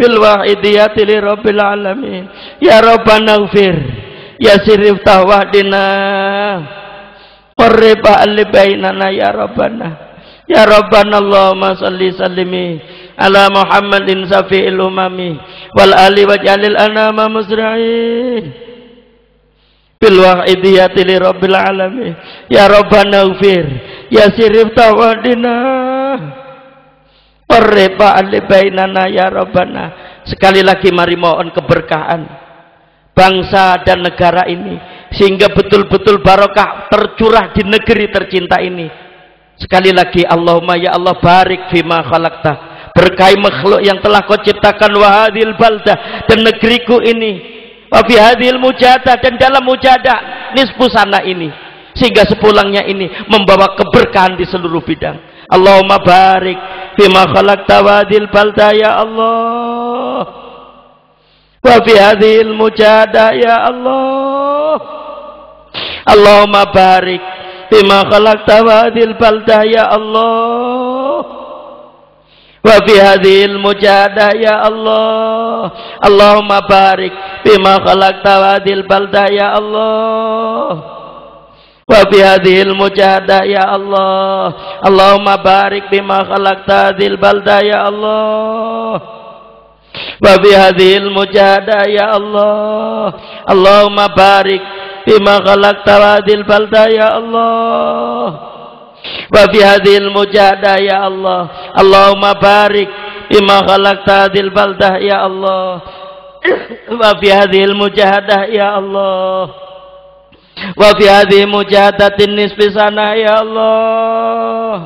bil wahidiyati li rabbil alamin. Ya Rabbana ufir ya sirif tawadina qarriba li bainana ya Rabbana, ya Rabbana Allahumma sholli sallimi ala Muhammadin safi'il umami wal ali waj'alil anama musra'in bil wahidiyati li rabbil alamin ya rabbana ighfir ya sirif tawadina warriba alibainana ya rabbana. Sekali lagi mari mohon keberkahan bangsa dan negara ini sehingga betul-betul barokah tercurah di negeri tercinta ini. Sekali lagi Allahumma ya Allah barik fima khalaqta, berkahi makhluk yang telah kau ciptakan wa hadhil baldah dan negeriku ini wa fi hadhil mujahadah dan dalam mujahadah nisfu sana ini sehingga sepulangnya ini membawa keberkahan di seluruh bidang. Allahumma barik fima khalaqta wa hadhil baldah ya Allah wa fi hadhil mujahadah ya Allah. Allahumma barik bima khalaqta wa hadhil baldah ya Allah wa fi hadhil mujahadah ya Allah. Allahumma barik bima khalaqta wa hadhil baldah ya Allah wa fi hadhil mujahadah ya Allah. Allahumma barik bima khalaqta hadhil baldah ya Allah wa fi hadhil mujahadah ya Allah. Allahumma barik bima khalaqta hadhil baldah ya Allah wa fi hadhil mujahadah ya Allah. Allahumma barik bima khalaqta hadhil baldah ya Allah wa fi hadhil mujahadah ya Allah wa fi hadhihi mujahadatin nisfi sana ya Allah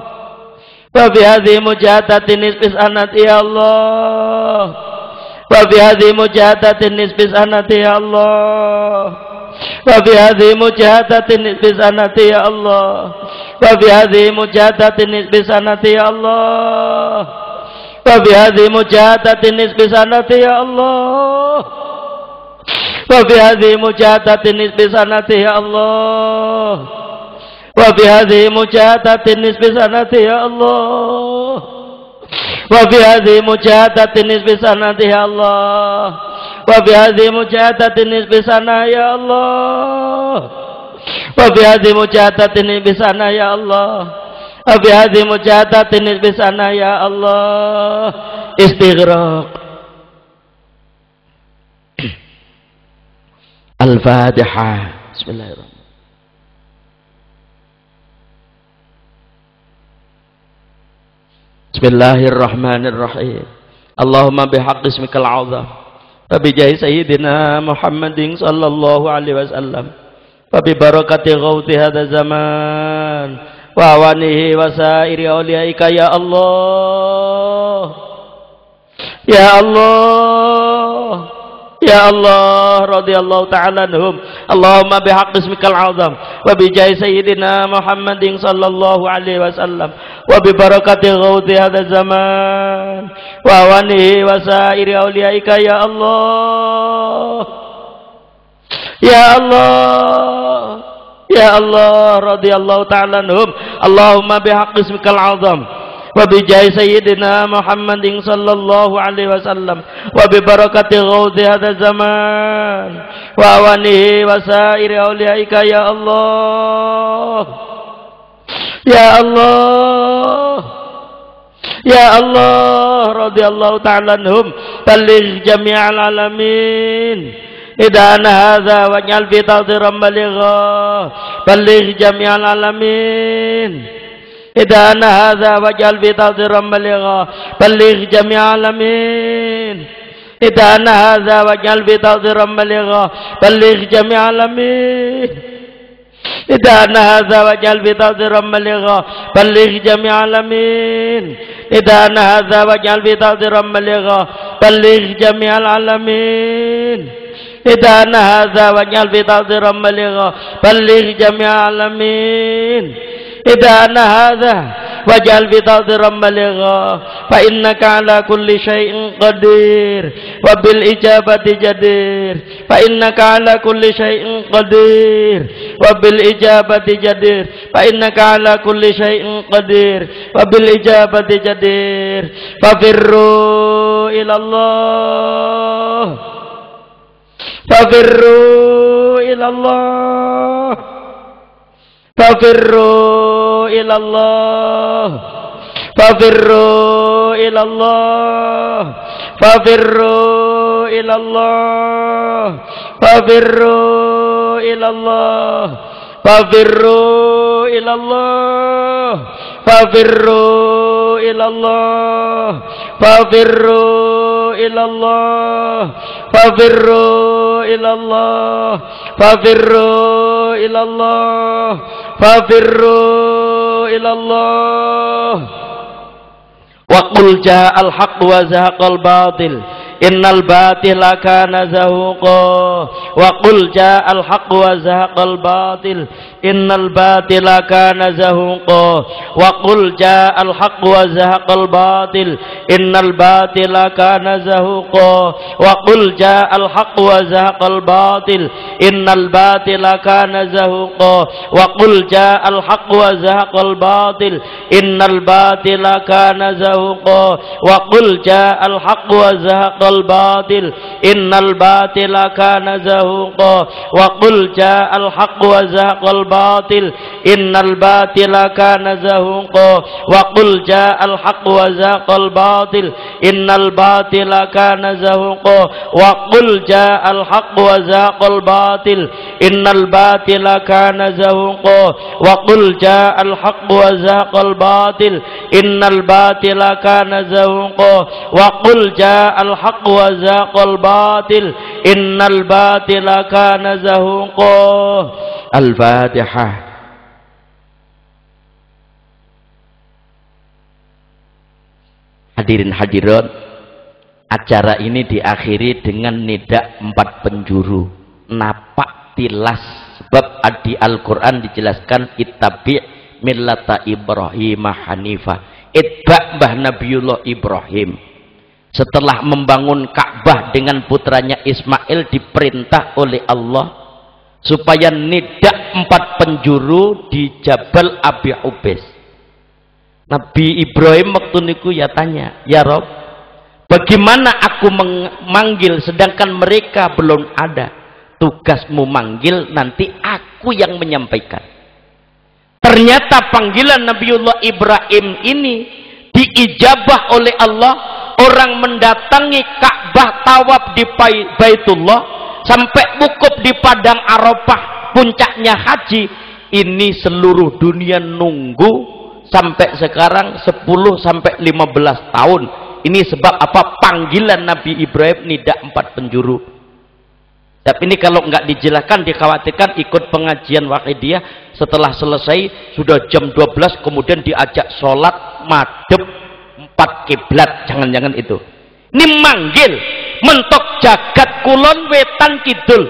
wa fi hadhihi mujahadatin nisfi sanati ya Allah wa fi hadhihi mujahadatin nisfi sanati ya Allah wa fi hadhihi mujahadatin nisfi sanati ya Allah wa fi hadhihi mujahadatin nisfi sanati ya Allah wa fi hadhihi mujahadatin nisfi sanati ya Allah wa fi hadhihi mujahadatin nisfi sanati ya Allah wa fi hadhihi mujahadatin nisfi sanati ya Allah wa fi hadhihi mujahadatin nisfi sanati ya Allah wa fi hadhihi mujahadatin nisfi sana ya Allah wa fi hadhihi mujahadatin nisfi sana ya Allah wa fi hadhihi mujahadatin nisfi sana ya Allah. Istighraq. Al-Fatihah. Bismillahirrahmanirrahim. Bismillahirrahmanirrahim. Allahumma bihaqqi ismikal azam wa bi jahi sayyidina Muhammadin sallallahu alaihi wasallam wa bi barakati ghauti hadha zaman wa awanihi wa sairi awliyaika ya Allah ya Allah ya Allah radhiyallahu ta'ala anhum. Allahumma bihaqqi ismikal azam wa bi jahi sayyidina Muhammadin sallallahu alaihi wasallam wa bi barakati ghauti hadha zaman wa awanihi wa sairi awliyaika ya Allah ya Allah ya Allah radhiyallahu ta'ala anhum. Allahumma bihaqqi ismikal azam wa bi jahi sayyidina Muhammadin sallallahu alaihi wasallam wa bi barakati ghauti hadha zaman wa awanihi wa sairi awliyaika ya Allah ya Allah ya Allah radhiyallahu ta'ala anhum. Balligh jami'al alamin idana hadza waj'al fi tadhiran baligha. Balligh jami'al alamin idana hadza waj'al fi tadhiran baligha. Balligh jami'al alamin idana hadza waj'al fi tadhiran baligha. Balligh jami'al alamin idana hadza waj'al fi tadhiran baligha. Balligh jami'al alamin idana hadza waj'al fi tadhiran baligha. Balligh jami'al alamin idana hadza waj'al fi tadhiran baligha. Balligh jami'al alamin idana hadza waj'al fi tadhiran baligha. Fa innaka ala kulli syai'in qadir wa bil ijabati jadir. Fa innaka ala kulli syai'in qadir wa bil ijabati jadir. Fa innaka ala kulli syai'in qadir wa bil ijabati jadir. Fafirru ila Allah fafirru ila Allah fafirru ila Allah fafirru ilallah, fafirru ilallah, fafirru ilallah, fafirru ilallah, fafirru ilallah, fafirru ilallah, fafirru ilallah, fafirru ilallah, fafirru ilallah. Wa qul ja'al haqq wa zahaqal batil innal batila kana zahuqa. Wa qul ja'al haqq wa zahaqal batil innal batila kana zahuqa. Wa qul ja'al haqq wa zahaqal batil innal batila kana zahuqa. Wa qul ja'al haqq wa zahaqal batil innal batila kana zahuqa. Wa qul ja'al haqq wa zahaqal batil innal batila kana zahuqa. Wa qul ja'al haqq wa zahaqal batil innal batila kana zahuqa. Wa qul ja'al haqq wa zahaqal batil innal batila kana zahuqa. Wa qul ja'al haqq wa zahaqal batil innal batila kana zahuqa. Wa qul ja'al haqq wa zahaqal batil innal batila kana zahuqa. Wa qul ja'al haqq wa zahaqal batil innal batila kana zahuqa. Wa qul ja'al haqq wa zahaqal batil innal batila kana zahuqa. Al-Fatihah. Hadirin hadirat, acara ini diakhiri dengan nida 4 penjuru, napak tilas, sebab di Al-Quran dijelaskan ittabi' millata Ibrahim Hanifah, itba' mbah Nabiullah Ibrahim. Setelah membangun Ka'bah dengan putranya Ismail, diperintah oleh Allah supaya nida 4 penjuru di Jabal Abi Ubais. Nabi Ibrahim waktu niku ya tanya, ya Rob, bagaimana aku memanggil sedangkan mereka belum ada? Tugasmu manggil, nanti aku yang menyampaikan. Ternyata panggilan Nabiullah Ibrahim ini diijabah oleh Allah. Orang mendatangi Ka'bah, tawaf di Baitullah, sampai wukuf di padang Arafah, puncaknya haji. Ini seluruh dunia nunggu sampai sekarang 10 sampai 15 tahun. Ini sebab apa? Panggilan Nabi Ibrahim nida 4 penjuru. Tapi ini kalau nggak dijelaskan, dikhawatirkan ikut pengajian Wahidiyah, setelah selesai sudah jam 12 kemudian diajak sholat madhep 4 kiblat. Jangan-jangan itu. Ini manggil mentok jagat kulon wetan kidul,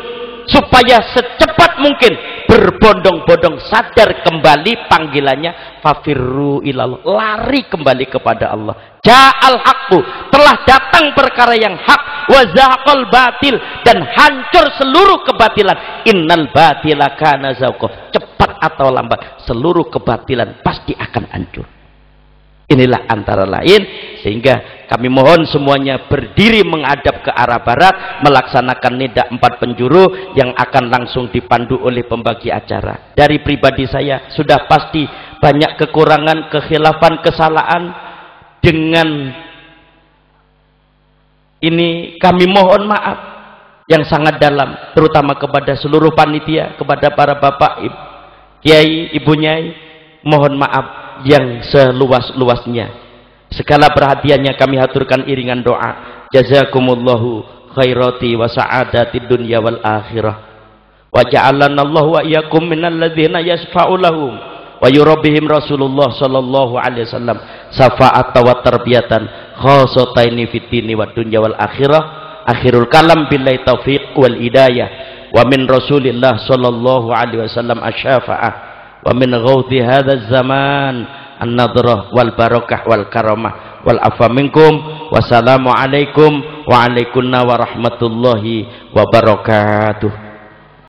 supaya secepat mungkin berbondong-bondong sadar kembali panggilannya, fafirru ilallah, lari kembali kepada Allah. Ja'al haqqu, telah datang perkara yang hak, wa zahaqal batil, dan hancur seluruh kebatilan. Innal batila kana zahuqa, cepat atau lambat seluruh kebatilan pasti akan hancur. Inilah antara lain, sehingga kami mohon semuanya berdiri menghadap ke arah barat, melaksanakan nida 4 penjuru yang akan langsung dipandu oleh pembagi acara. Dari pribadi saya sudah pasti banyak kekurangan, kekhilafan, kesalahan. Dengan ini kami mohon maaf yang sangat dalam, terutama kepada seluruh panitia, kepada para bapak, kiai, ibu nyai, mohon maaf yang seluas-luasnya. Segala perhatiannya kami haturkan iringan doa. Jazakumullahu khairati wa sa'adati dunya wal akhirah. Wa ja'alana Allah wa iyyakum minal ladzina yashfa'u lahum wa yurabbihim Rasulullah sallallahu alaihi wasallam safa'atan wa tarbiyatan khassataini fid dini wad dunya wal akhirah. Akhirul kalam billahi taufiq wal hidayah wa min Rasulillah sallallahu alaihi wasallam asy-syafa'ah wa min ghauthi hadzal zaman an-nadrah wal barakah wal karamah wal afa minkum. Wassalamu alaikum wa alaikunna warahmatullahi wabarakatuh.